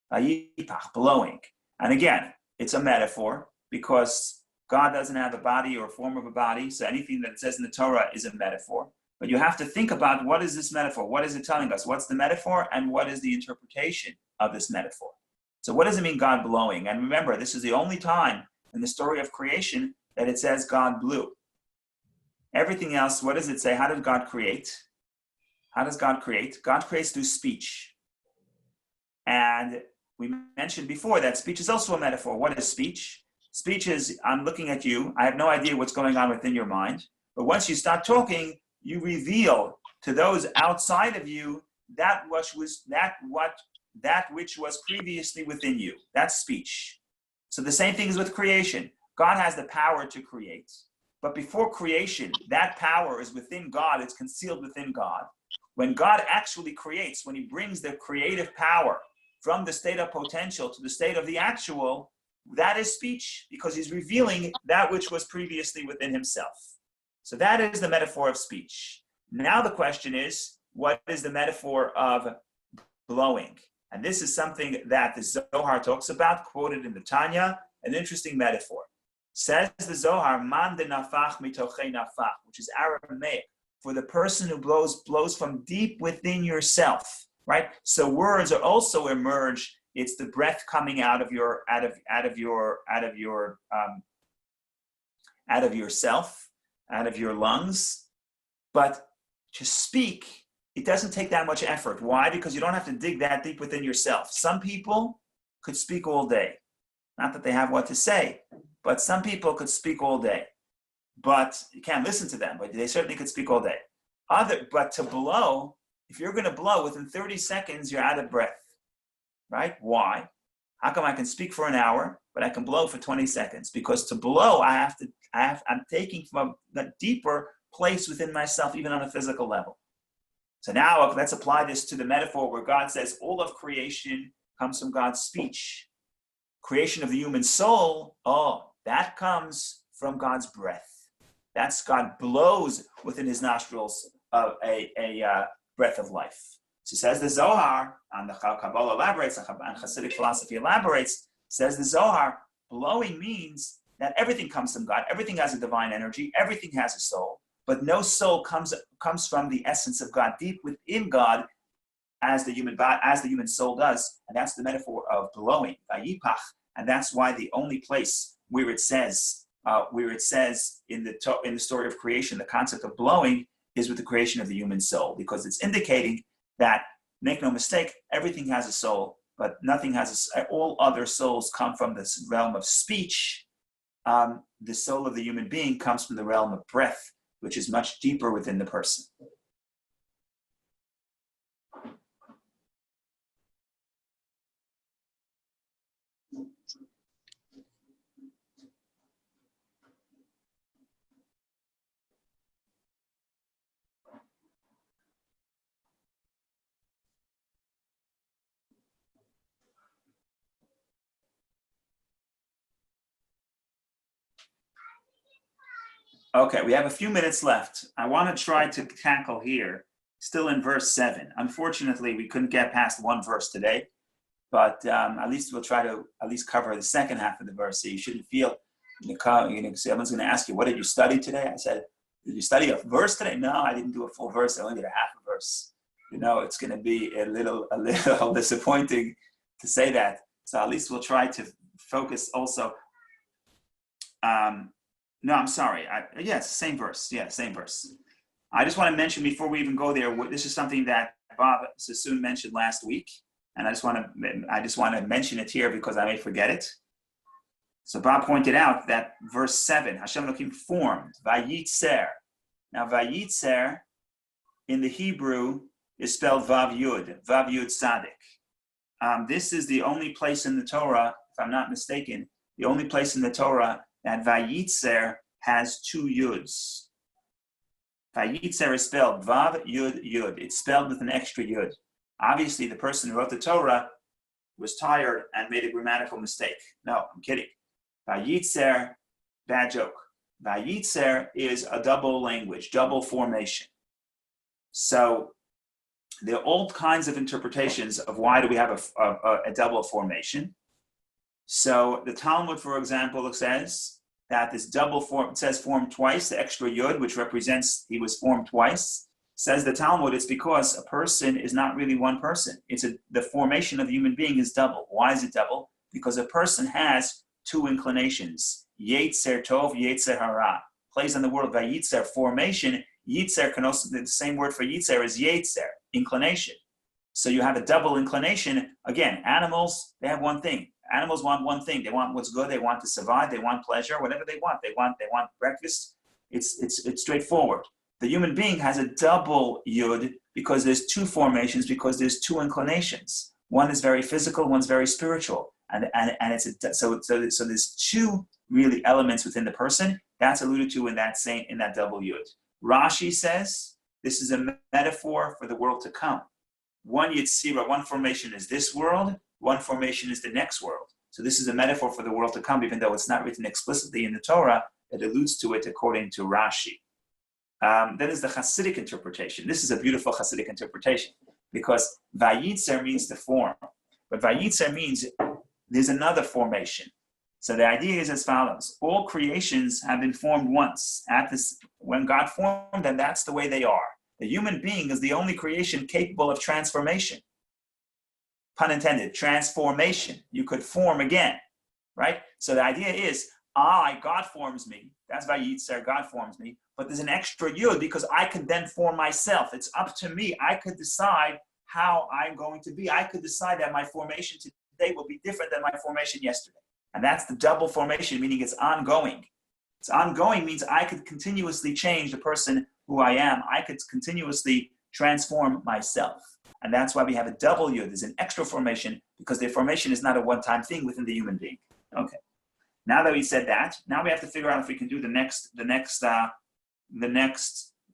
Vayipach, blowing. And again, it's a metaphor, because God doesn't have a body or a form of a body, so anything that it says in the Torah is a metaphor. But you have to think about, what is this metaphor? What is it telling us? What's the metaphor, and what is the interpretation of this metaphor? So what does it mean, God blowing? And remember, this is the only time in the story of creation that it says God blew. Everything else, what does it say? How did God create? How does God create? God creates through speech. And we mentioned before that speech is also a metaphor. What is speech? Speech is, I'm looking at you. I have no idea what's going on within your mind. But once you start talking, you reveal to those outside of you that which was previously within you. That's speech. So the same thing is with creation. God has the power to create. But before creation, that power is within God. It's concealed within God. When God actually creates, when he brings the creative power from the state of potential to the state of the actual, that is speech, because he's revealing that which was previously within himself. So that is the metaphor of speech. Now the question is, what is the metaphor of blowing? And this is something that the Zohar talks about, quoted in the Tanya, an interesting metaphor. Says the Zohar, man de nafach mitochei nafach, which is Aramaic, for the person who blows from deep within yourself, right? So words are also emerged. It's the breath coming out of yourself, out of your lungs. But to speak, it doesn't take that much effort. Why? Because you don't have to dig that deep within yourself. Some people could speak all day. Not that they have what to say, but some people could speak all day. But you can't listen to them, but they certainly could speak all day. But to blow, if you're going to blow, within 30 seconds, you're out of breath, right? Why? How come I can speak for an hour, but I can blow for 20 seconds? Because to blow, I'm taking from a deeper place within myself, even on a physical level. So now let's apply this to the metaphor where God says all of creation comes from God's speech. Creation of the human soul, that comes from God's breath. That's God blows within his nostrils of a breath of life. So says the Zohar, and the Kabbalah elaborates, and Hasidic philosophy elaborates, says the Zohar, blowing means that everything comes from God. Everything has a divine energy. Everything has a soul. But no soul comes from the essence of God, deep within God, as the human soul does. And that's the metaphor of blowing, vayipach. And that's why the only place where it says in the story of creation, the concept of blowing is with the creation of the human soul, because it's indicating that, make no mistake, everything has a soul, but nothing has all other souls come from this realm of speech. The soul of the human being comes from the realm of breath, which is much deeper within the person. Okay, we have a few minutes left. I want to try to tackle here, still in verse 7. Unfortunately, we couldn't get past one verse today, but at least we'll try to at least cover the second half of the verse, so you shouldn't feel, someone's going to ask you, what did you study today? I said, did you study a verse today? No, I didn't do a full verse. I only did a half a verse. It's going to be a little disappointing to say that. So at least we'll try to focus also. No, I'm sorry. Yes, same verse. Yeah, same verse. I just want to mention before we even go there, this is something that Bob Sassoon mentioned last week, and I just want to mention it here because I may forget it. So Bob pointed out that verse 7, Hashem Elohim formed, Vayitzer. Now Vayitzer in the Hebrew is spelled Vav Yud Tzadik. This is the only place in the Torah, if I'm not mistaken, the only place in the Torah that Vayitzer has two Yuds. Vayitzer is spelled Vav Yud Yud. It's spelled with an extra Yud. Obviously, the person who wrote the Torah was tired and made a grammatical mistake. No, I'm kidding. Vayitzer, bad joke. Vayitzer is a double language, double formation. So there are all kinds of interpretations of why do we have a double formation. So the Talmud, for example, says that this double form, it says formed twice, the extra yud, which represents he was formed twice. Says the Talmud, it's because a person is not really one person. The formation of the human being is double. Why is it double? Because a person has two inclinations. Yetzer Tov, Yetzer Hara. Plays on the word Vayitzer, formation. Yitzer can also, the same word for Yitzer is Yetzer, inclination. So you have a double inclination. Again, animals, they have one thing. Animals want one thing. They want what's good. They want to survive. They want pleasure, whatever they want. They want breakfast. It's straightforward. The human being has a double yud because there's two formations, because there's two inclinations. One is very physical, one's very spiritual. And so there's two really elements within the person. That's alluded to in that double yud. Rashi says this is a metaphor for the world to come. One yitzira, one formation is this world, one formation is the next world. So this is a metaphor for the world to come, even though it's not written explicitly in the Torah, it alludes to it according to Rashi. Then is the Hasidic interpretation. This is a beautiful Hasidic interpretation because Vayitzer means to form, but Vayitzer means there's another formation. So the idea is as follows: all creations have been formed once. When God formed them, that's the way they are. The human being is the only creation capable of transformation. Pun intended, transformation. You could form again, right? So the idea is, God forms me. That's Vayitzer, God forms me. But there's an extra yud because I could then form myself. It's up to me. I could decide how I'm going to be. I could decide that my formation today will be different than my formation yesterday. And that's the double formation, meaning it's ongoing. It's ongoing means I could continuously change the person who I am. I could continuously transform myself. And that's why we have a double yud. There's an extra formation because the formation is not a one-time thing within the human being. Okay. Now that we said that, now we have to figure out if we can do the next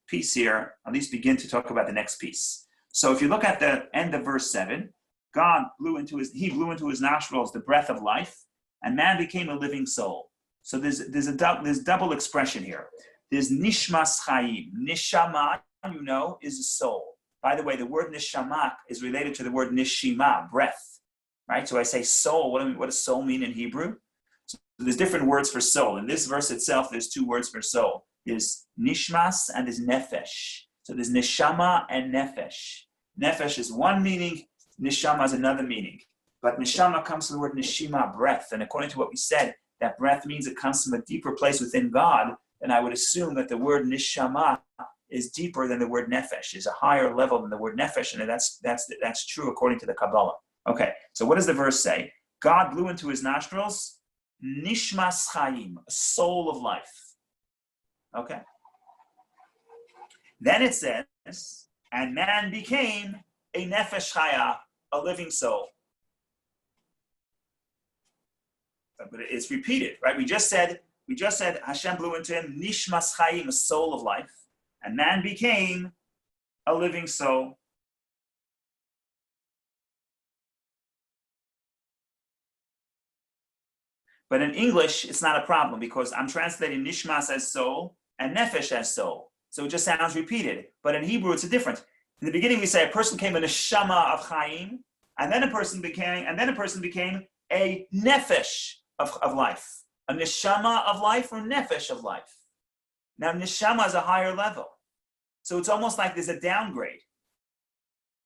piece here, at least begin to talk about the next piece. So if you look at the end of verse 7, God blew into his nostrils the breath of life, and man became a living soul. So there's double expression here. There's nishmas chayim. Nishama, is a soul. By the way, the word nishama is related to the word nishima, breath. Right? So I say soul. What does soul mean in Hebrew? So there's different words for soul. In this verse itself, there's two words for soul. There's nishmas and there's nefesh. So there's neshama and nefesh. Nefesh is one meaning, neshama is another meaning. But neshama comes from the word neshima, breath. And according to what we said, that breath means it comes from a deeper place within God. And I would assume that the word neshama is deeper than the word nefesh, is a higher level than the word nefesh. And that's true according to the Kabbalah. Okay, so what does the verse say? God blew into his nostrils nishmas chayim, a soul of life. Okay. Then it says, and man became a nefesh chaya, a living soul. But it's repeated, right? We just said Hashem blew into him nishmas chayim, a soul of life, and man became a living soul. But in English, it's not a problem because I'm translating nishmas as soul and nefesh as soul. So it just sounds repeated. But in Hebrew, it's a different. In the beginning, we say a person became a neshama of chayim, and then a person became a nefesh of life. A neshama of life or nefesh of life. Now, neshama is a higher level. So it's almost like there's a downgrade.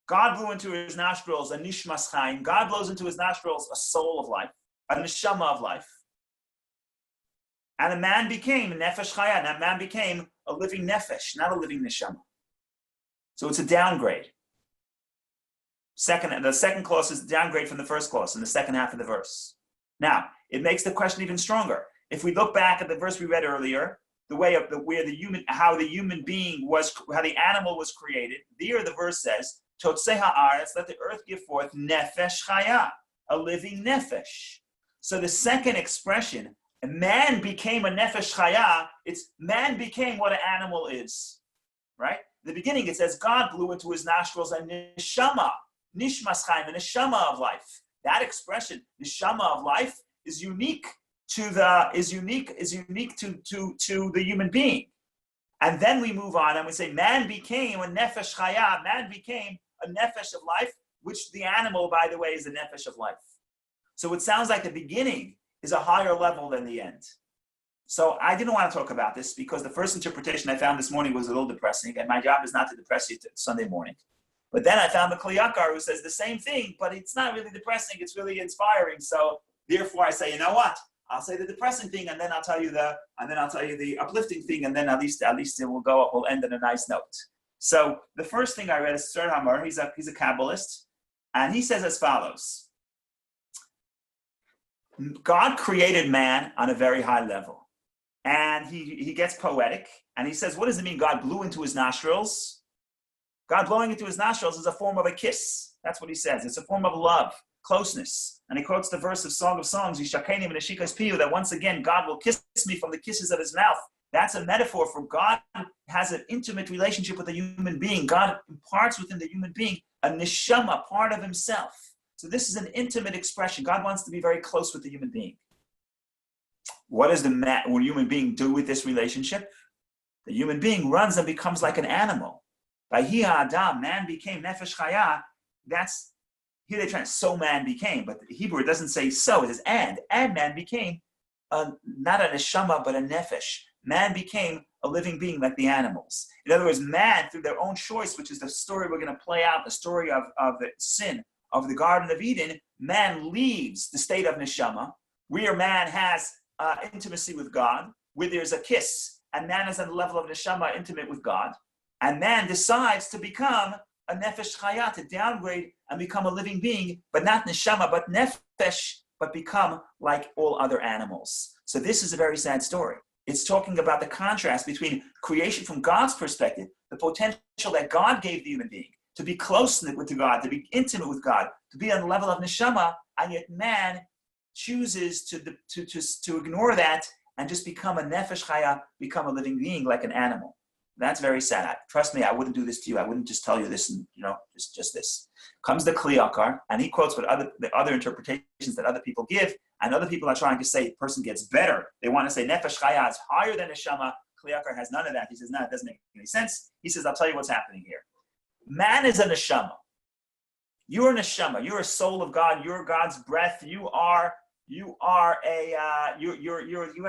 God blew into his nostrils a nishmas chayim. God blows into his nostrils a soul of life, a neshama of life. And a man became a nefesh chaya. That man became a living nefesh, not a living neshama. So it's a downgrade. The second clause is a downgrade from the first clause in the second half of the verse. Now, it makes the question even stronger. If we look back at the verse we read earlier, how the animal was created, there the verse says, Totzei ha'aretz, let the earth give forth nefesh chaya, a living nefesh. So the second expression, man became a nefesh chaya, it's man became what an animal is, right? In the beginning it says God blew into his nostrils a neshama, nishmas chayim, a neshama of life. That expression, neshama of life, is unique to the human being. And then we move on and we say man became a nefesh chaya, man became a nefesh of life, which the animal, by the way, is the nefesh of life. So it sounds like the beginning is a higher level than the end. So I didn't want to talk about this because the first interpretation I found this morning was a little depressing, and my job is not to depress you Sunday morning. But then I found the Kli Yakar who says the same thing, but it's not really depressing, it's really inspiring. So therefore I say, you know what? I'll say the depressing thing, and then I'll tell you the uplifting thing, and then at least it will go up. We'll end on a nice note. So the first thing I read is Sir Hamar. He's a Kabbalist, and he says as follows: God created man on a very high level, and he gets poetic, and he says, what does it mean? God blew into his nostrils. God blowing into his nostrils is a form of a kiss. That's what he says. It's a form of love, closeness. And he quotes the verse of Song of Songs, Yishakeni v'neshikas piyu, that once again, God will kiss me from the kisses of his mouth. That's a metaphor for God has an intimate relationship with a human being. God imparts within the human being a neshama, part of himself. So this is an intimate expression. God wants to be very close with the human being. What does the human being do with this relationship? The human being runs and becomes like an animal. By Hiya Adam, man became nefesh chaya. That's here they try so man became, but the Hebrew it doesn't say so, it says and man became not a neshama but a nefesh. Man became a living being like the animals. In other words, man through their own choice, which is the story we're going to play out, the story of the sin of the Garden of Eden, man leaves the state of neshama, where man has intimacy with God, where there's a kiss, and man is on the level of neshama, intimate with God, and man decides to become a nefesh chaya, to downgrade and become a living being, but not neshama, but nefesh, but become like all other animals. So this is a very sad story. It's talking about the contrast between creation from God's perspective, the potential that God gave the human being to be close with God, to be intimate with God, to be on the level of neshama, and yet man chooses to ignore that and just become a nefesh chaya, become a living being like an animal. That's very sad. Trust me, I wouldn't do this to you. I wouldn't just tell you this and, just this. Comes the Kli Yakar, and he quotes what the other interpretations that other people give, and other people are trying to say the person gets better. They want to say Nefesh Chaya is higher than Neshama. Kli Yakar has none of that. He says, no, it doesn't make any sense. He says, I'll tell you what's happening here. Man is a Neshama. You're a Neshama. You're a soul of God. You're God's breath. You have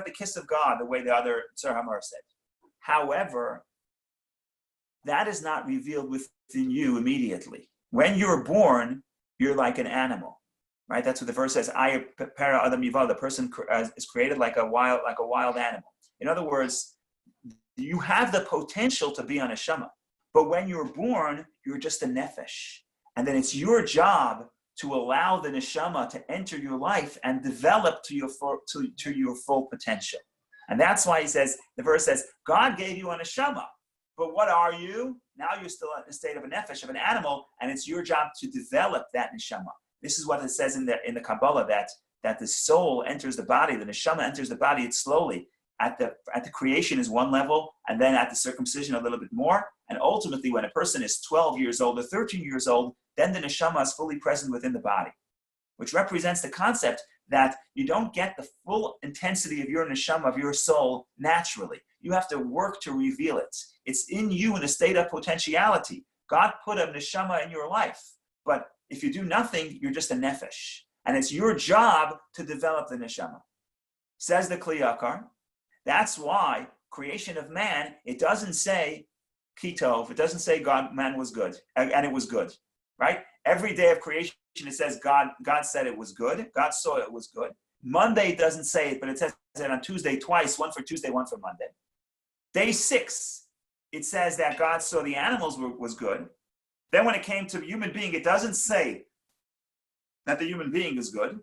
the kiss of God, the way the other Sir Hamar said. However, that is not revealed within you immediately. When you're born, you're like an animal, right? That's what the verse says. Para Adam Yival, the person is created like a wild animal. In other words, you have the potential to be on a neshama, but when you're born, you're just a nefesh, and then it's your job to allow the neshama to enter your life and develop to your full potential. And that's why the verse says, God gave you a neshama. But what are you? Now you're still in the state of a nefesh, of an animal, and it's your job to develop that neshama. This is what it says in the Kabbalah, that the soul enters the body, the neshama enters the body. It's slowly. At the creation is one level, and then at the circumcision a little bit more. And ultimately, when a person is 12 years old or 13 years old, then the neshama is fully present within the body, which represents the concept that you don't get the full intensity of your neshama, of your soul, naturally. You have to work to reveal it. It's in you in a state of potentiality. God put a neshama in your life, but if you do nothing, you're just a nefesh. And it's your job to develop the neshama. Says the Kli Yakar. That's why creation of man, it doesn't say kitov, it doesn't say man was good, and it was good, right? Every day of creation, it says God said it was good. God saw it was good. Monday doesn't say it, but it says it on Tuesday twice, one for Tuesday, one for Monday. Day 6, it says that God saw the animals was good. Then when it came to the human being, it doesn't say that the human being is good.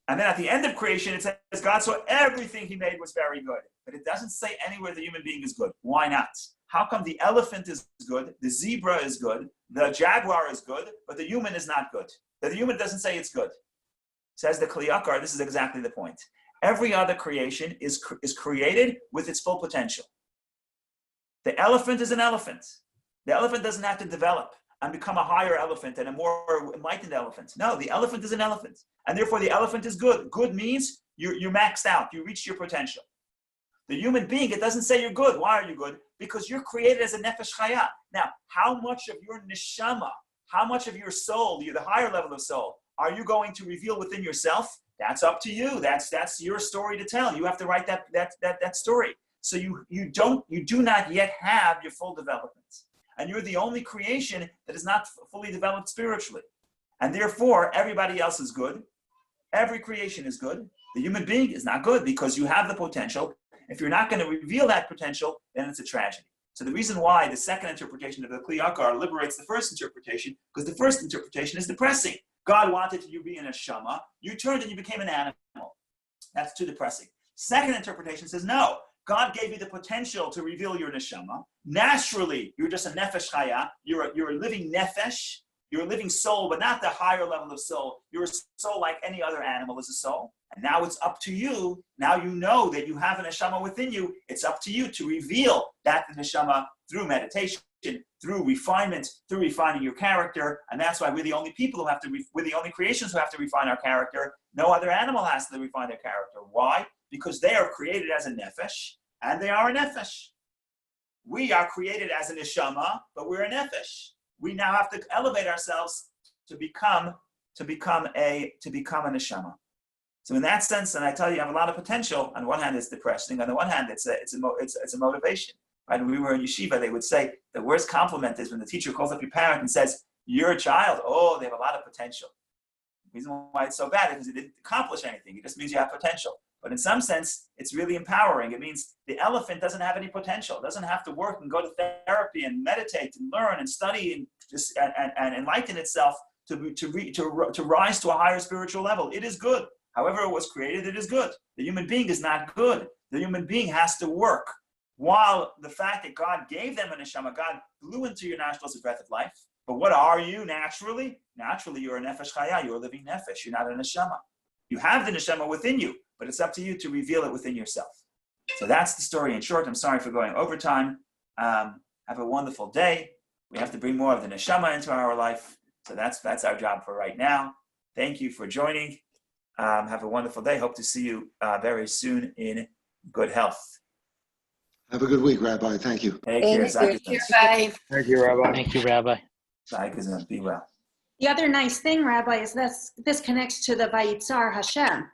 And then at the end of creation, it says God saw everything he made was very good. But it doesn't say anywhere the human being is good. Why not? How come the elephant is good, the zebra is good, the jaguar is good, but the human is not good? The human doesn't say it's good. Says the Kli Yakar, this is exactly the point. Every other creation is created with its full potential. The elephant is an elephant. The elephant doesn't have to develop and become a higher elephant and a more enlightened elephant. No, the elephant is an elephant. And therefore the elephant is good. Good means you're maxed out. You reached your potential. The human being, it doesn't say you're good. Why are you good? Because you're created as a nefesh chaya. Now, how much of your neshama, how much of your soul, the higher level of soul, are you going to reveal within yourself? That's up to you. That's your story to tell. You have to write that story. So you do not yet have your full development. And you're the only creation that is not fully developed spiritually. And therefore, everybody else is good. Every creation is good. The human being is not good because you have the potential. If you're not going to reveal that potential, then it's a tragedy. So the reason why the second interpretation of the Kli Yakar liberates the first interpretation, because the first interpretation is depressing. God wanted you to be an neshama. You turned and you became an animal. That's too depressing. Second interpretation says, no, God gave you the potential to reveal your neshama. Naturally, you're just a nefesh chaya. You're a living nefesh. You're a living soul, but not the higher level of soul. You're a soul like any other animal is a soul. And now it's up to you. Now you know that you have a neshama within you. It's up to you to reveal that neshama through meditation, through refinement, through refining your character. And that's why we're the only people who have to, we're the only creations who have to refine our character. No other animal has to refine their character. Why? Because they are created as a nefesh, and they are a nefesh. We are created as a neshama, but we're a nefesh. We now have to elevate ourselves to become a neshama. So in that sense, and I tell you have a lot of potential. On one hand, it's depressing. On the one hand, it's a motivation. Right? When we were in yeshiva, they would say the worst compliment is when the teacher calls up your parent and says, "You're a child. Oh, they have a lot of potential." The reason why it's so bad is because it didn't accomplish anything. It just means you have potential. But in some sense, it's really empowering. It means the elephant doesn't have any potential. It doesn't have to work and go to therapy and meditate and learn and study and enlighten itself to rise to a higher spiritual level. It is good. However it was created, it is good. The human being is not good. The human being has to work. While the fact that God gave them a neshama, God blew into your nostrils a breath of life. But what are you naturally? Naturally, you're a nefesh chaya. You're a living nefesh. You're not a neshama. You have the neshama within you, but it's up to you to reveal it within yourself. So that's the story in short. I'm sorry for going over time. Have a wonderful day. We have to bring more of the neshama into our life. So that's our job for right now. Thank you for joining. Have a wonderful day. Hope to see you very soon in good health. Have a good week, Rabbi. Thank you. Take care. Thank you, Rabbi. Thank you, Rabbi. Thank you, Rabbi. Be well. The other nice thing, Rabbi, is this connects to the Vayitzar Hashem.